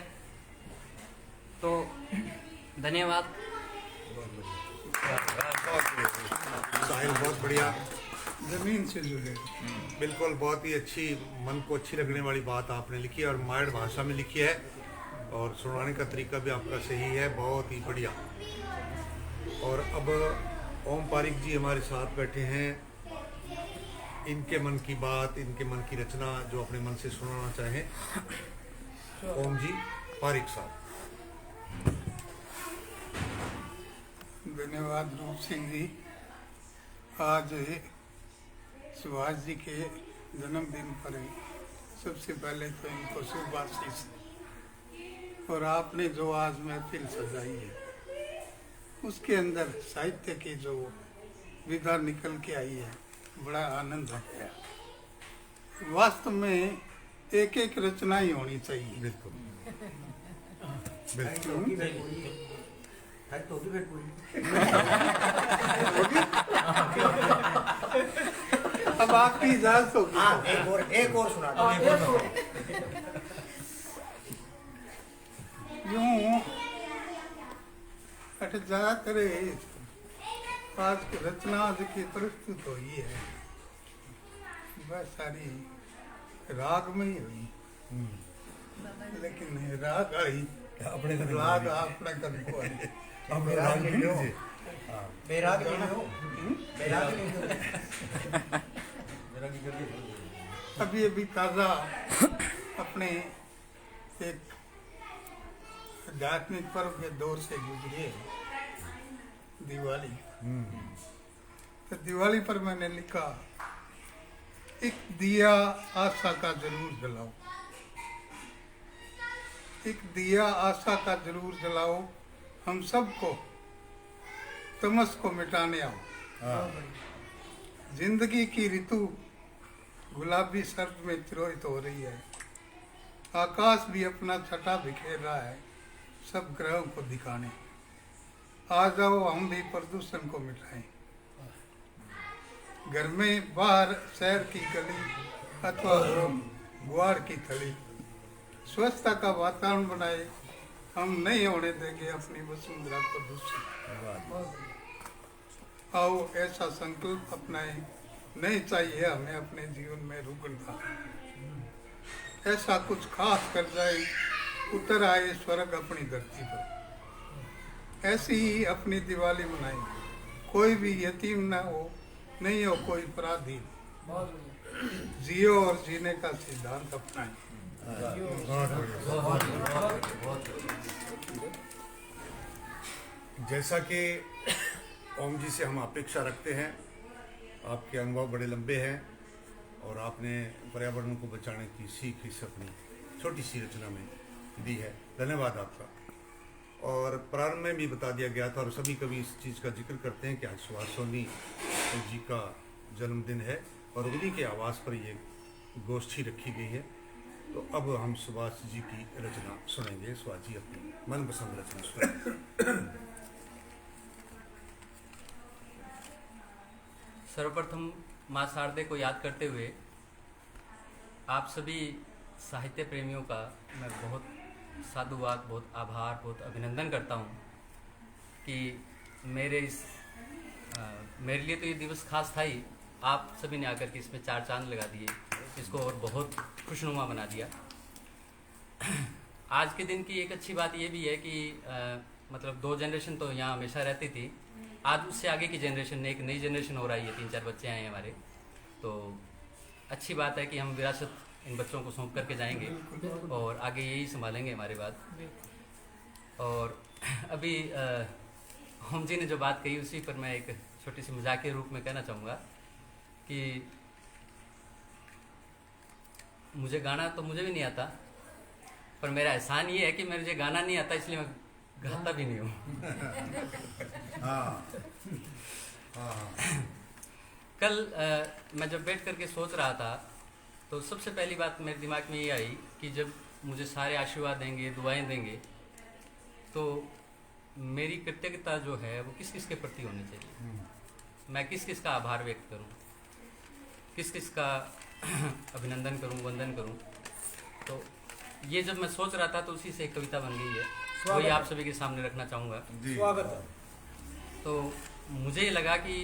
तो धन्यवाद। साहिल बहुत बढ़िया, जमीन से जुड़े। बिल्कुल बहुत ही अच्छी, मन को अच्छी लगने वाली बात आपने लिखी है और मायड़ भाषा में लिखी है, और सुनाने का तरीका भी आपका सही है, बहुत ही बढ़िया। और अब ओम पारिक जी हमारे साथ बैठे हैं, इनके मन की बात, इनके मन की रचना जो अपने मन से सुनाना चाहें। ओम जी पारिक साहब। धन्यवाद रूप सिंह जी। आज सुभाष जी के जन्मदिन पर सबसे पहले तो इनको शुभ आशीष। और आपने जो आज महफिल सजाई है उसके अंदर साहित्य की जो विधा निकल के आई है, बड़ा आनंद है। वास्तव में एक एक रचना ही होनी चाहिए। बिल्कुल बिल्कुल। अब आपकी इजाजत होगी। हाँ, एक और सुना दो। यूं हट जा करे आज की रचना आज की प्रस्तुत हुई है, वह सारी राग में ही हुई, लेकिन राग आई अपने राग अपना कर को आई। अपने राग में लीजिए। बैराग नहीं हो, बैराग नहीं हो। अभी अभी ताज़ा अपने एक आध्यात्मिक पर्व के दौर से गुजरे दिवाली। तो दिवाली पर मैंने लिखा, एक दिया आशा का जरूर जलाओ, एक दिया आशा का जरूर जलाओ, हम सबको तमस को मिटाने आओ। जिंदगी की ऋतु गुलाबी सर्द में चिरोहित हो रही है, आकाश भी अपना छटा बिखेर रहा है सब ग्रहों को दिखाने। आ जाओ हम भी प्रदूषण को मिटाएं, घर में बाहर शहर की गली अथवा गुआर की थली, स्वच्छता का वातावरण बनाए, हम नहीं होने देंगे अपनी वसुंधरा को दूषित। आओ ऐसा संकल्प अपनाएं, नहीं चाहिए हमें अपने जीवन में रुकना, ऐसा कुछ खास कर जाए, उतर आए स्वर्ग अपनी धरती पर। ऐसी ही अपनी दिवाली मनाएं, कोई भी यतीम ना हो, नहीं हो कोई पराधीन, जियो और जीने का सिद्धांत अपनाएं। जैसा कि ओम जी से हम अपेक्षा रखते हैं, आपके अनुभव बड़े लंबे हैं और आपने पर्यावरण को बचाने की सीख इस अपनी छोटी सी रचना में दी है। धन्यवाद आपका। और प्रारंभ में भी बता दिया गया था और सभी कवि इस चीज़ का जिक्र करते हैं कि आज सुभाष सोनी जी का जन्मदिन है और उन्हीं के आवास पर ये गोष्ठी रखी गई है। तो अब हम सुभाष जी की रचना सुनेंगे। सुभाष जी अपनी मनपसंद रचना सुनेंगे। सर्वप्रथम माँ शारदे को याद करते हुए आप सभी साहित्य प्रेमियों का मैं बहुत साधुवाद, बहुत आभार, बहुत अभिनंदन करता हूँ कि मेरे लिए तो ये दिवस खास था ही, आप सभी ने आकर के इसमें 4 चांद लगा दिए, इसको और बहुत खुशनुमा बना दिया। आज के दिन की एक अच्छी बात ये भी है कि मतलब 2 जनरेशन तो यहाँ हमेशा रहती थी, आज उससे आगे की जनरेशन, एक नई जनरेशन हो रही है, 3-4 बच्चे आए हैं हमारे, तो अच्छी बात है कि हम विरासत इन बच्चों को सौंप करके जाएंगे और आगे यही संभालेंगे हमारे बाद। और अभी हम जी ने जो बात कही उसी पर मैं एक छोटी सी मजाक के रूप में कहना चाहूँगा कि मुझे गाना तो मुझे भी नहीं आता, पर मेरा एहसान ये है कि मुझे गाना नहीं आता इसलिए मैं गाता भी नहीं हूँ। कल मैं जब बैठ करके सोच रहा था तो सबसे पहली बात मेरे दिमाग में ये आई कि जब मुझे सारे आशीर्वाद देंगे, दुआएं देंगे, तो मेरी कृतज्ञता जो है वो किस किस के प्रति होनी चाहिए, मैं किस किस का आभार व्यक्त करूं, किस किस का अभिनंदन करूं, वंदन करूं। तो ये जब मैं सोच रहा था तो उसी से एक कविता बन गई है, वही आप सभी के सामने रखना चाहूँगा। स्वागत है। तो मुझे ये लगा कि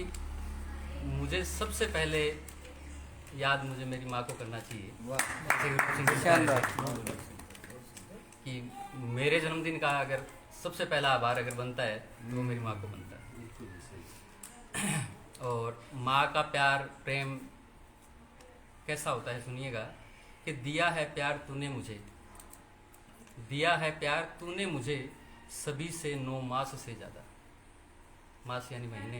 मुझे सबसे पहले याद मुझे मेरी माँ को करना चाहिए कि मेरे जन्मदिन का अगर सबसे पहला आभार अगर बनता है तो वो मेरी माँ को बनता है। और माँ का प्यार, प्रेम कैसा होता है सुनिएगा कि दिया है प्यार तूने मुझे, दिया है प्यार तूने मुझे, सभी से 9 मास से ज़्यादा। मास यानी महीने,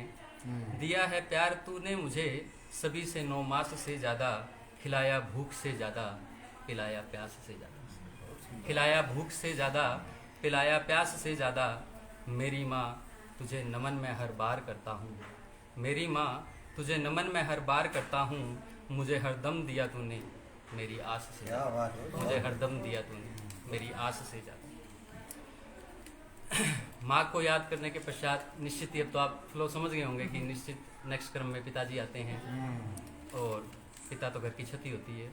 दिया है प्यार तूने मुझे सभी से 9 मास से ज़्यादा, खिलाया भूख से ज़्यादा, पिलाया प्यास से ज़्यादा, खिलाया भूख से ज़्यादा, पिलाया प्यास से ज़्यादा। मेरी माँ तुझे नमन मैं हर बार करता हूँ, मेरी माँ तुझे नमन मैं हर बार करता हूँ। मुझे हरदम दिया तूने मेरी आस से ज़्यादा, मुझे हरदम दिया तूने मेरी आस से ज़्यादा। माँ को याद करने के पश्चात निश्चित ही अब तो आप फ्लो समझ गए होंगे कि निश्चित नेक्स्ट क्रम में पिताजी आते हैं, और पिता तो घर की छठी होती है,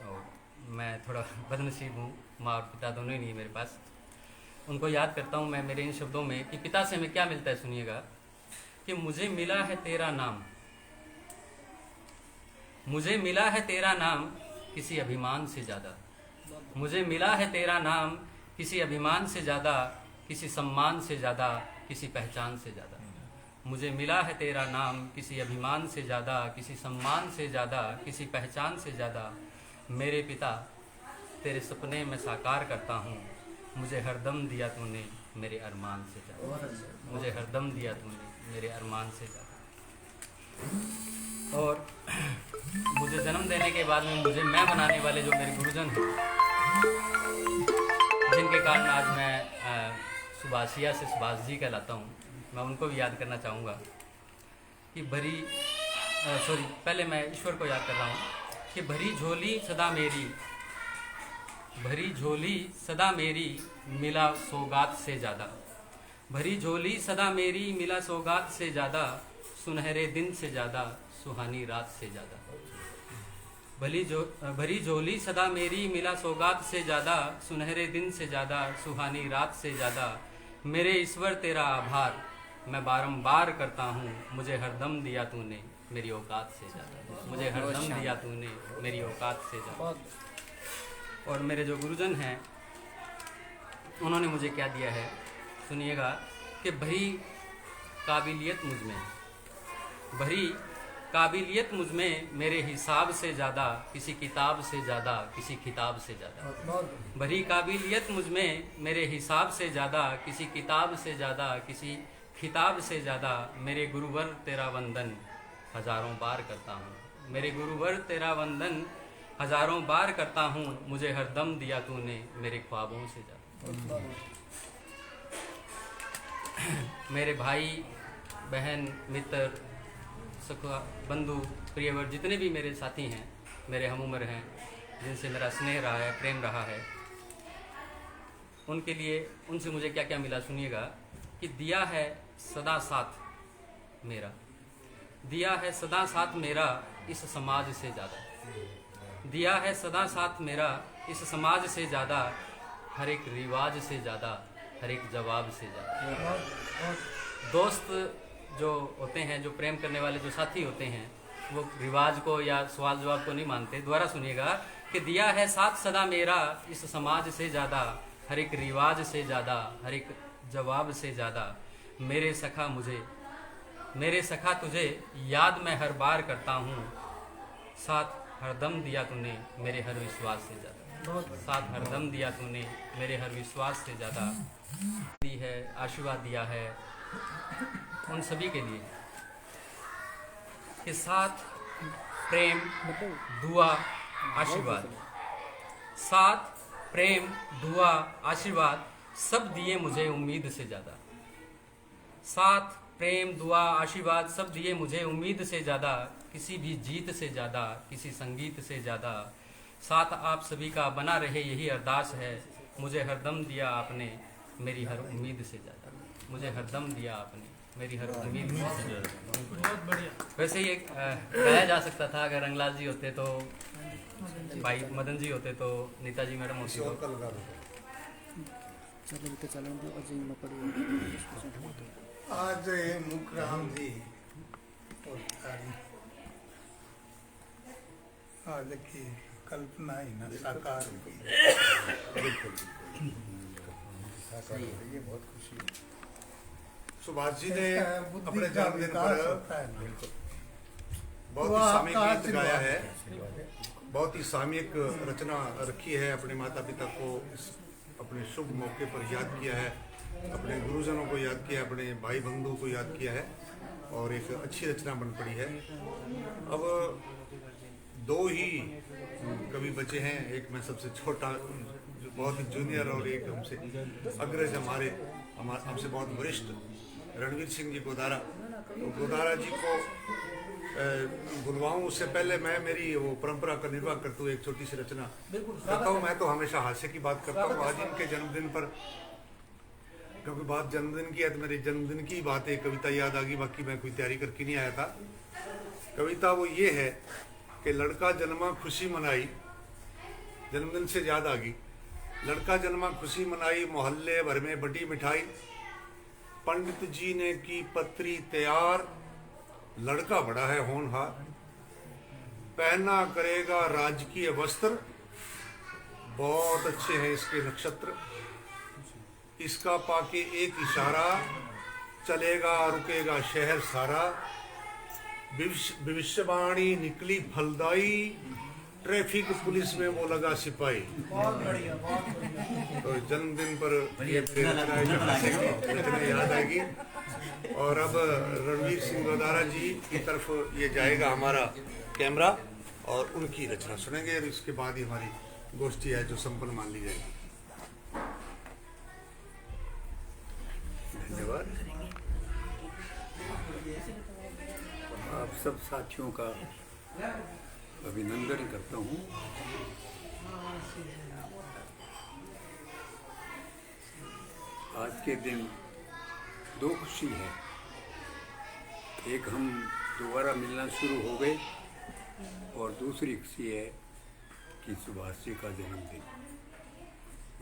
और मैं थोड़ा बदनसीब हूँ, माँ और पिता दोनों ही नहीं है मेरे पास। उनको याद करता हूँ मैं मेरे इन शब्दों में कि पिता से हमें क्या मिलता है, सुनिएगा कि मुझे मिला है तेरा नाम, मुझे मिला है तेरा नाम किसी अभिमान से ज़्यादा, मुझे मिला है तेरा नाम किसी अभिमान से ज़्यादा, किसी सम्मान से ज़्यादा, किसी पहचान से ज़्यादा। मुझे मिला है तेरा नाम किसी अभिमान से ज़्यादा, किसी सम्मान से ज़्यादा, किसी पहचान से ज़्यादा। मेरे पिता तेरे सपने में साकार करता हूँ, मुझे हरदम दिया तूने मेरे अरमान से ज़्यादा, मुझे हरदम दिया तूने मेरे अरमान से ज़्यादा। और मुझे जन्म देने के बाद में मुझे मैं बनाने वाले जो मेरे गुरुजन हैं, जिनके कारण आज मैं सुभाषिया से सुभाष जी कहलाता हूँ, मैं उनको भी याद करना चाहूँगा कि पहले मैं ईश्वर को याद कर रहा हूँ कि भरी झोली सदा मेरी, भरी झोली सदा मेरी मिला सौगात से ज़्यादा, भरी झोली सदा मेरी मिला सौगात से ज़्यादा, सुनहरे दिन से ज़्यादा, सुहानी रात से ज़्यादा। भरी झोली सदा मेरी मिला सौगात से ज़्यादा, सुनहरे दिन से ज़्यादा, सुहानी रात से ज़्यादा। मेरे ईश्वर तेरा आभार मैं बारंबार करता हूँ, मुझे हरदम दिया तूने मेरी औकात से ज़्यादा, मुझे हरदम दिया तूने मेरी औकात से ज़्यादा। और मेरे जो गुरुजन हैं उन्होंने मुझे क्या दिया है, सुनिएगा कि भरी काबिलियत मुझ में, भरी काबिलियत मुझ में मेरे हिसाब से ज़्यादा, किसी किताब से ज़्यादा, किसी खिताब से ज़्यादा। भरी काबिलियत मुझ में मेरे हिसाब से ज़्यादा, किसी किताब से ज़्यादा, किसी खिताब से ज़्यादा। मेरे गुरुवर तेरा वंदन हज़ारों बार करता हूँ, मेरे गुरुवर तेरा वंदन हज़ारों बार करता हूँ, मुझे हरदम दिया तूने मेरे ख्वाबों से ज़्यादा। मेरे भाई बहन मित्र सखा बंधु प्रियवर जितने भी मेरे साथी हैं, मेरे हम उम्र हैं, जिनसे मेरा स्नेह रहा है, प्रेम रहा है, उनके लिए उनसे मुझे क्या क्या मिला, सुनिएगा कि दिया है सदा साथ मेरा, दिया है सदा साथ मेरा इस समाज से ज़्यादा, दिया है सदा साथ मेरा इस समाज से ज़्यादा, हर एक रिवाज से ज़्यादा, हर एक जवाब से ज़्यादा। दोस्त जो होते हैं, जो प्रेम करने वाले जो साथी होते हैं, वो रिवाज को या सवाल जवाब को नहीं मानते। दोबारा सुनिएगा कि दिया है साथ सदा मेरा इस समाज से ज़्यादा, हर एक रिवाज से ज़्यादा, हर एक जवाब से ज़्यादा। मेरे सखा मुझे, मेरे सखा तुझे याद मैं हर बार करता हूँ, साथ हरदम दिया तूने मेरे हर विश्वास से ज़्यादा, साथ हरदम दिया तूने मेरे हर विश्वास से ज़्यादा। दी है, आशीर्वाद दिया है उन सभी के लिए के साथ प्रेम दुआ आशीर्वाद, साथ प्रेम दुआ आशीर्वाद सब दिए मुझे उम्मीद से ज़्यादा, साथ प्रेम दुआ आशीर्वाद सब दिए मुझे उम्मीद से ज़्यादा, किसी भी जीत से ज़्यादा, किसी संगीत से ज़्यादा। साथ आप सभी का बना रहे यही अरदास है, मुझे हरदम दिया आपने मेरी हर उम्मीद से ज़्यादा, मुझे हरदम दिया आपने मेरी हर उम्मीद से ज़्यादा। बहुत बढ़िया। वैसे ही एक गाया जा सकता था, अगर रंगलाल जी होते तो, भाई मदन जी होते तो, नीताजी मैडम होती तो। आज ये मुकराम जी आज की कल्पना ही न साकार ये बहुत खुशी है। सुभाष जी ने अपने जन्मदिन पर बहुत ही सामयिक गीत गाया है, बहुत ही सामयिक रचना रखी है, अपने माता पिता को अपने शुभ मौके पर याद किया है, अपने गुरुजनों को याद किया है, अपने भाई बंधुओं को याद किया है। और एक अच्छी रचना बन पड़ी है। अब दो ही कवि बचे हैं, एक मैं सबसे छोटा जो बहुत ही जूनियर और एक हमसे अग्रज हमसे बहुत वरिष्ठ रणवीर सिंह जी गोदारा। तो गोदारा जी को बुलवाऊं उससे पहले मैं मेरी वो परंपरा का निर्वाह करता हूँ, एक छोटी सी रचना करता हूँ। मैं तो हमेशा हास्य की बात करता हूँ। आज इनके जन्मदिन पर, क्योंकि बात जन्मदिन की है तो मेरे जन्मदिन की बात एक कविता याद आ गई, बाकी मैं कोई तैयारी करके नहीं आया था। कविता वो ये है कि लड़का जन्मा खुशी मनाई, जन्मदिन से याद आ गई। लड़का जन्मा खुशी मनाई, मोहल्ले भर में बड़ी मिठाई, पंडित जी ने की पत्री तैयार, लड़का बड़ा है होनहार, पहना करेगा राजकीय वस्त्र, बहुत अच्छे हैं इसके नक्षत्र, इसका पाके एक इशारा, चलेगा रुकेगा शहर सारा, भविष्यवाणी निकली फलदाई, ट्रैफिक पुलिस में वो लगा सिपाही। तो जन्मदिन पर ये रचना याद आएगी। और अब रणवीर सिंह गोदारा जी की तरफ ये जाएगा हमारा कैमरा और उनकी रचना सुनेंगे, और इसके बाद ही हमारी गोष्ठी है जो संपन्न मान ली जाएगी। धन्यवाद। आप सब साथियों का अभिनंदन करता हूँ। आज के दिन दो खुशी है, एक हम दोबारा मिलना शुरू हो गए और दूसरी खुशी है कि सुभाष जी का जन्मदिन,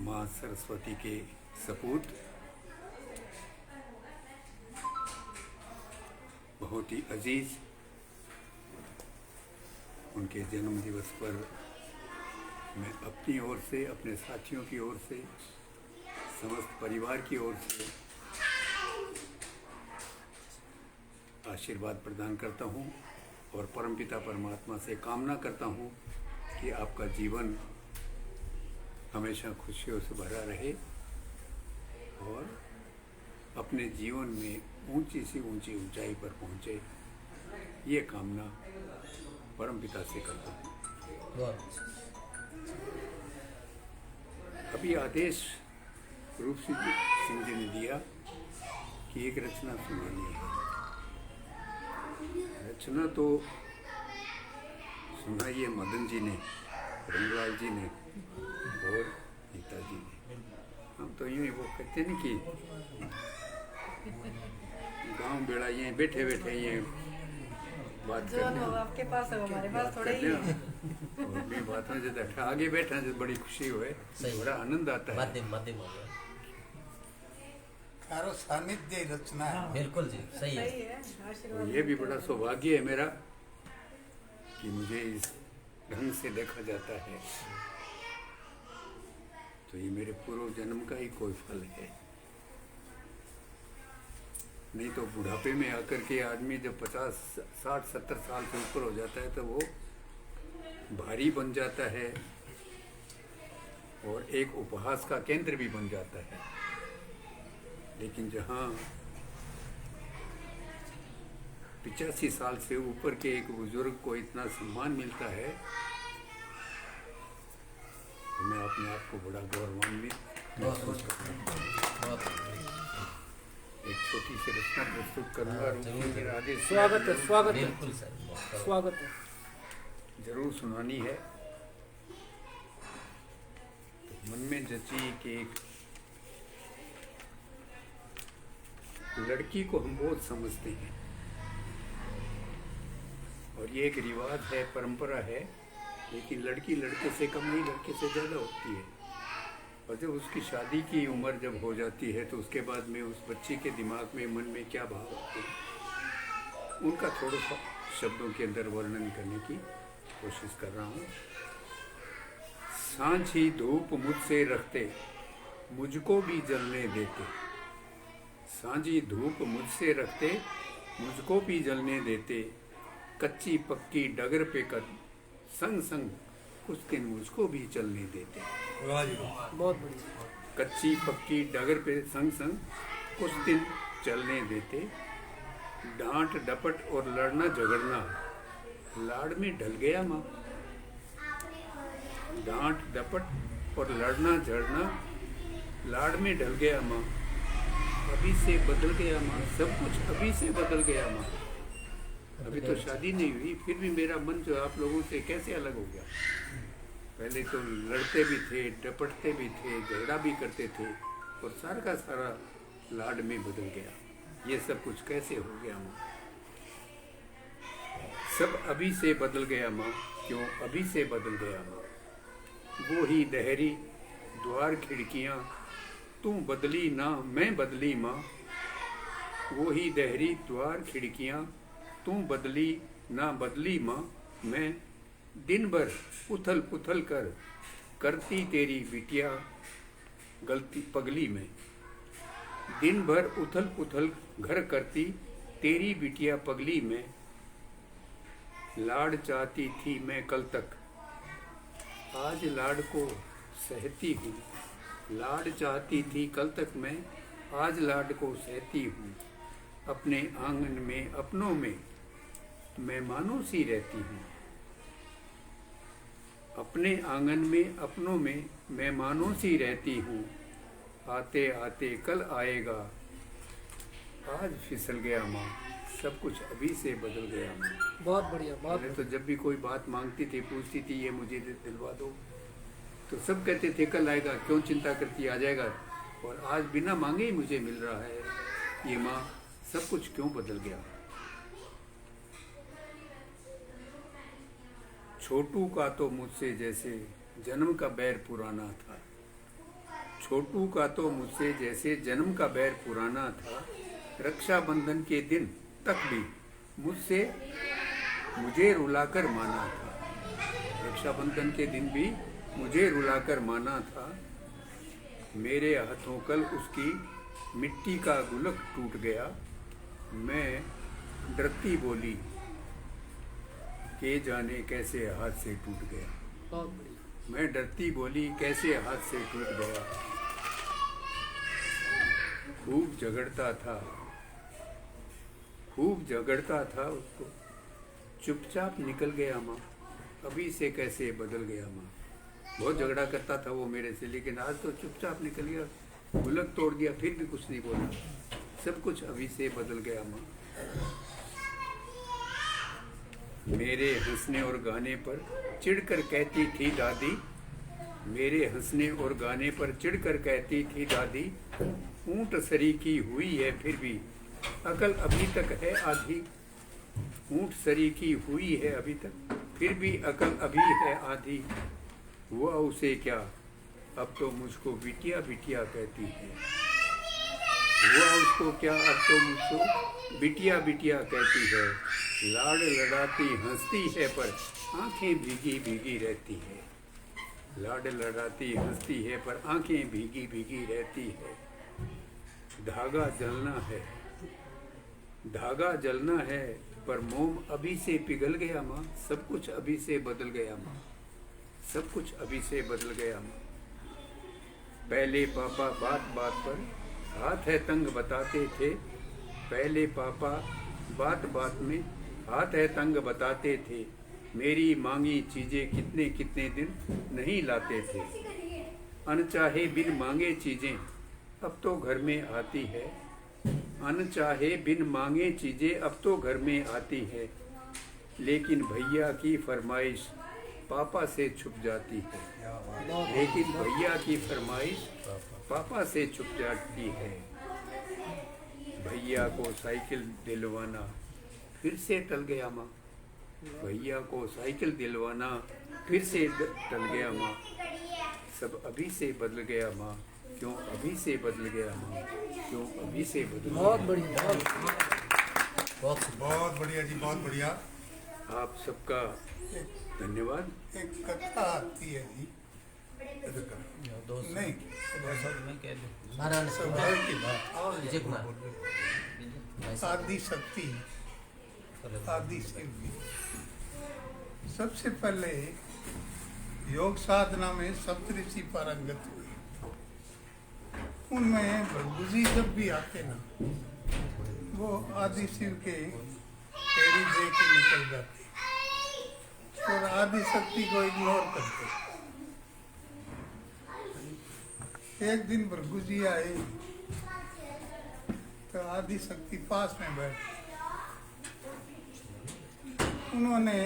माँ सरस्वती के सपूत, बहुत ही अजीज, उनके जन्म दिवस पर मैं अपनी ओर से, अपने साथियों की ओर से, समस्त परिवार की ओर से आशीर्वाद प्रदान करता हूँ और परमपिता परमात्मा से कामना करता हूँ कि आपका जीवन हमेशा खुशियों से भरा रहे और अपने जीवन में ऊंची सी ऊंची ऊंचाई पर पहुँचे, ये कामना परमपिता से करता हूँ। अभी आदेश रूप सिंह जी ने दिया कि एक रचना सुनानी है। रचना तो सुनाई है मदन जी ने, रंगलाल जी ने और नीता जी ने। हम तो यूँ ही वो कहते हैं कि गांव बेड़ा ये बैठे बैठे ये बात करते हैं, आपके पास है, हमारे पास थोड़ा ही है। और भी बात में जब आगे बैठे जब बड़ी खुशी हुए, बड़ा आनंद आता है। माध्यम हो गया। तारो सानिध्य रचना है। बिल्कुल जी, सही है। और ये भी बड़ा सौभाग्य है मेरा कि मुझे इस ढंग से देखा जाता है, तो ये मेरे पूर्व जन्म का ही कोई फल है। नहीं तो बुढ़ापे में आकर के आदमी जब 50, 60, 70 साल से ऊपर हो जाता है तो वो भारी बन जाता है और एक उपहास का केंद्र भी बन जाता है। लेकिन जहाँ 85 साल से ऊपर के एक बुजुर्ग को इतना सम्मान मिलता है तो मैं अपने आप को बड़ा गौरवान्वित महसूस करता हूँ। एक छोटी सी रचना प्रस्तुत करूँगा। आगे स्वागत है, स्वागत है, बिल्कुल सर, स्वागत है। जरूर सुनानी है। तो मन में जची कि एक लड़की को हम बहुत समझते हैं और ये एक रिवाज है, परंपरा है, लेकिन लड़की लड़के से कम नहीं, लड़के से ज़्यादा होती है। और जब उसकी शादी की उम्र जब हो जाती है तो उसके बाद में उस बच्ची के दिमाग में, मन में क्या भाव आते हैं, उनका थोड़ा सा शब्दों के अंदर वर्णन करने की कोशिश कर रहा हूँ। सांझी धूप मुझसे रखते, मुझको भी जलने देते, सांझी धूप मुझसे रखते, मुझको भी जलने देते, कच्ची पक्की डगर पे कर संग संग कुछ दिन मुझको भी चलने देते। बहुत बढ़िया। कच्ची पक्की डगर पे संग संग कुछ दिन चलने देते, डांट डपट और लड़ना झगड़ना लाड़ में ढल गया माँ। डांट डपट और लड़ना झगड़ना लाड़ में ढल गया माँ। अभी से बदल गया माँ, सब कुछ अभी से बदल गया माँ। अभी तो शादी नहीं हुई, फिर भी मेरा मन जो आप लोगों से कैसे अलग हो गया। पहले तो लड़ते भी थे, डपटते भी थे, झगड़ा भी करते थे, और सारा का सारा लाड में बदल गया। ये सब कुछ कैसे हो गया माँ। सब अभी से बदल गया माँ, क्यों अभी से बदल गया माँ। वो ही दहरी द्वार खिड़कियाँ, तू बदली ना मैं बदली माँ। वो ही दहरी द्वार खिड़कियाँ, तू बदली ना बदली माँ। मैं दिन भर उथल पुथल करती तेरी बिटिया गलती पगली में। दिन भर उथल पुथल घर करती तेरी बिटिया पगली में। लाड चाहती थी मैं कल तक, आज लाड को सहती हूँ। लाड चाहती थी कल तक मैं, आज लाड को सहती हूँ। अपने आंगन में अपनों में मेहमानों सी रहती हूँ। अपने आंगन में अपनों में मेहमानों सी रहती हूँ। आते आते कल आएगा, आज फिसल गया माँ। सब कुछ अभी से बदल गया माँ। बहुत बढ़िया, बहुत पहले तो जब भी कोई बात मांगती थी, पूछती थी ये मुझे दिलवा दो, तो सब कहते थे कल आएगा, क्यों चिंता करती, आ जाएगा। और आज बिना मांगे ही मुझे मिल रहा है ये माँ। सब कुछ क्यों बदल गया। छोटू का तो मुझसे जैसे जन्म का बैर पुराना था। छोटू का तो मुझसे जैसे जन्म का बैर पुराना था। रक्षाबंधन के दिन तक भी मुझे रुलाकर माना था। रक्षाबंधन के दिन भी मुझे रुलाकर माना था। मेरे हाथों कल उसकी मिट्टी का गुलक टूट गया। मैं डरती बोली के जाने कैसे हाथ से टूट गया। बहुत बढ़िया। मैं डरती बोली कैसे हाथ से टूट गया। खूब झगड़ता था उसको, चुपचाप निकल गया माँ। अभी से कैसे बदल गया माँ। बहुत झगड़ा करता था वो मेरे से, लेकिन आज तो चुपचाप निकल गया, गुलक तोड़ दिया, फिर भी कुछ नहीं बोला। सब कुछ अभी से बदल गया माँ। मेरे हंसने और गाने पर चिढ़कर कहती थी दादी। मेरे हंसने और गाने पर चिढ़कर कहती थी दादी। ऊंट सरी की हुई है फिर भी अकल अभी तक है आधी। ऊंट सरी की हुई है अभी तक, फिर भी अकल अभी है आधी। हुआ उसे क्या, अब तो मुझको बिटिया बिटिया कहती है। हुआ उसको क्या, अब तो मुझको बिटिया बिटिया कहती है। लाड़ लड़ाती हंसती है पर आंखें भीगी भीगी रहती है। लाड़ लड़ाती हंसती है पर आंखें भीगी भीगी रहती है। धागा जलना है पर मोम अभी से पिघल गया माँ। सब कुछ अभी से बदल गया माँ। सब कुछ अभी से बदल गया माँ। पहले पापा बात बात पर हाथ है तंग बताते थे। पहले पापा बात बात में हाथ है तंग बताते थे। मेरी मांगी चीजें कितने कितने दिन नहीं लाते थे। अनचाहे बिन मांगे चीजें अब तो घर में आती है। अनचाहे बिन मांगे चीजें अब तो घर में आती है। लेकिन भैया की फरमाइश पापा से छुप जाती है। लेकिन भैया की फरमाइश पापा से छुप जाती है। भैया को साइकिल दिलवाना फिर से टल गया माँ। भैया को साइकिल दिलवाना फिर से टल गया माँ। सब अभी से बदल गया माँ। क्यों अभी से बदल गया माँ। क्यों अभी से बदल गया। बहुत बढ़िया, बहुत बढ़िया जी, बहुत बढ़िया। आप सबका धन्यवाद। एक कथा आती है जी, नहीं सवाल की बात, आदि शक्ति आदि सिद्धि। सबसे पहले योग साधना में सप्तऋषि पारंगत हुए। उनमें भृगु जी जब भी आते ना, वो आदि शिव के तेरी दे के निकल जाते और आदि शक्ति को इग्नोर करते। एक दिन भृगु जी आए तो आदि शक्ति पास में बैठ गई। उन्होंने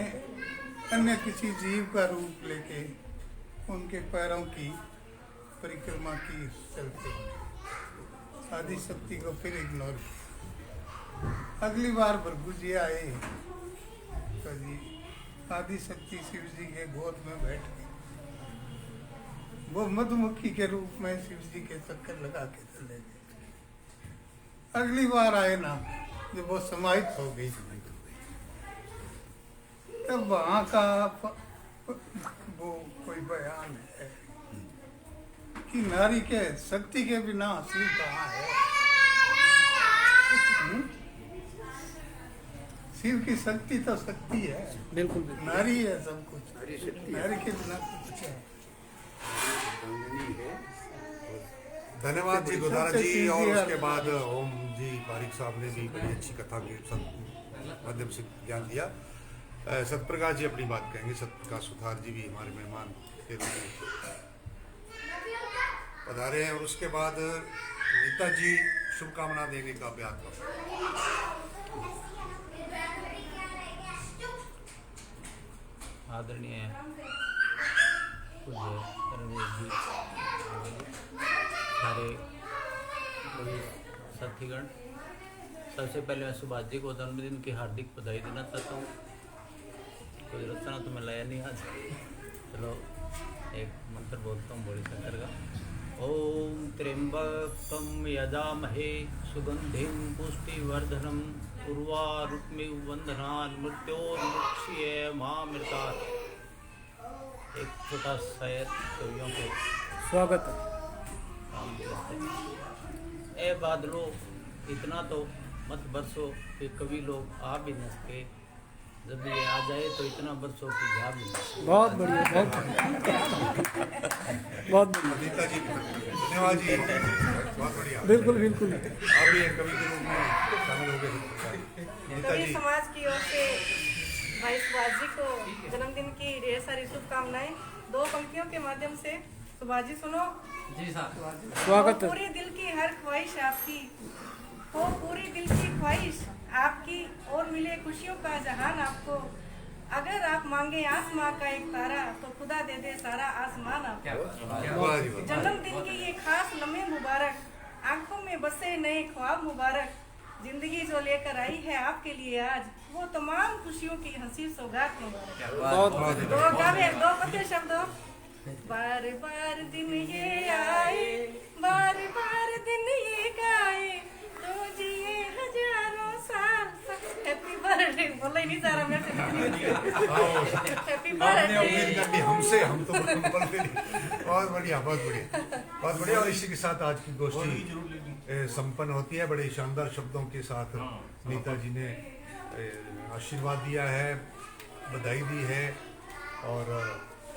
अन्य किसी जीव का रूप लेके उनके पैरों की परिक्रमा की चलते हुए आदि शक्ति को फिर इग्नोर किया। अगली बार भृगु जी आए तो जी आदि शक्ति शिव जी के गोद में बैठ गई। वो मधुमक्खी के रूप में शिव जी के चक्कर लगा के चले गए। अगली बार आए ना जब वो समाहित हो गई तब वहाँ का वो कोई बयान है कि नारी के शक्ति के बिना शिव कहाँ है। शिव की शक्ति तो शक्ति है, बिल्कुल नारी है सब कुछ, नारी शक्ति है। नारी के बिना कुछ है। धन्यवाद जी गोदारा जी। और उसके बाद ओम जी पारिक साहब ने भी बड़ी अच्छी कथा के माध्यम से ज्ञान दिया। सतप्रकाश जी अपनी बात कहेंगे। सतप्रकाश सुथार जी भी हमारे मेहमान के रूप में पधारे हैं और उसके बाद नीता जी शुभकामना देने का अभ्यास करें। आदरणीय पूज्य रणवीर जी, सारे साथीगण, सबसे पहले मैं सुभाष जी को जन्मदिन की हार्दिक बधाई देना चाहता हूँ। कोई रचना तो मैं लाया नहीं आज, चलो एक मंत्र बोलता हूँ भोले शंकर का। ओम त्र्यंबकम यजामहे सुगंधिम पुष्टिवर्धनम उर्वारुक्मिव वंदनान् मृत्योर्मुक्षीय मामृतात्। एक छोटा शायर कवियों के स्वागत ए बादलो इतना तो मत बरसो कि कभी लोग आ भी न सके, जब ये आ जाए तो इतना बरसो कि जा भी न सके। बहुत बढ़िया, बहुत बढ़िया, नीता जी धन्यवाद जी, बहुत बढ़िया। बिल्कुल बिल्कुल। आप भी एक कवि के रूप में शामिल हो गए। नीता कवि जी समाज की ओर से भाई सुभाष जी को जन्मदिन की ढेर सारी शुभकामनाएं। दो पंक्तियों के माध्यम से सुभाष जी सुनो। जी साहब। स्वागत है। पूरे दिल की हर ख्वाहिश आपकी हो, पूरी दिल की ख्वाहिश आपकी और मिले खुशियों का जहान आपको। अगर आप मांगे आसमां का एक तारा तो खुदा दे दे सारा आसमान आपको। वाह जी वाह। जन्मदिन के ये खास लम्हे मुबारक, आंखों में बसे नए ख्वाब मुबारक। जिंदगी जो लेकर आई है आपके लिए आज, वो तमाम खुशियों की हंसी सौगात मुबारक। बहुत दो गावे, दो पते शब्दों। बार बार दिन ये आए, बार बार दिन ये गाए, तो जिए हजारों साल। हैप्पी बर्थडे बोला ही नहीं जा रहा मेरे से। हैप्पी आपने उम्मीद कर ली बर्थडे। हमसे, हम तो बोलते नहीं। बहुत बढ़िया, बहुत बढ़िया, बहुत बढ़िया। और इसी के साथ आज की गोष्ठी संपन्न होती है। बड़े शानदार शब्दों के साथ नीता जी ने आशीर्वाद दिया है, बधाई दी है और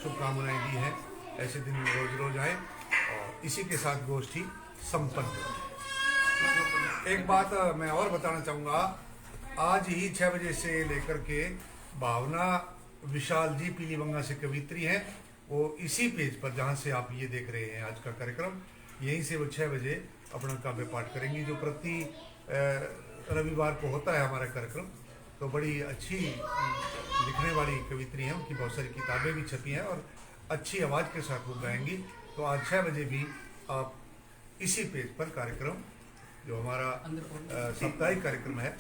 शुभकामनाएं दी हैं। ऐसे दिन रोज रोज आए और इसी के साथ गोष्ठी संपन्न हो। एक बात मैं और बताना चाहूँगा, आज ही 6 बजे से लेकर के भावना विशाल जी पीलीबंगा से कवित्री हैं, वो इसी पेज पर जहाँ से आप ये देख रहे हैं आज का कार्यक्रम, यहीं से वो 6 बजे अपना काव्य पाठ करेंगी, जो प्रति रविवार को होता है हमारा कार्यक्रम। तो बड़ी अच्छी लिखने वाली कवित्री हैं, उनकी बहुत सारी किताबें भी छपी हैं और अच्छी आवाज़ के साथ वो गाएंगी। तो आज 6 बजे भी आप इसी पेज पर कार्यक्रम, जो हमारा साप्ताहिक कार्यक्रम है,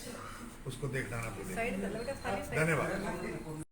उसको देखना ना भूलें। साइड कर लो, खाली साइड। धन्यवाद।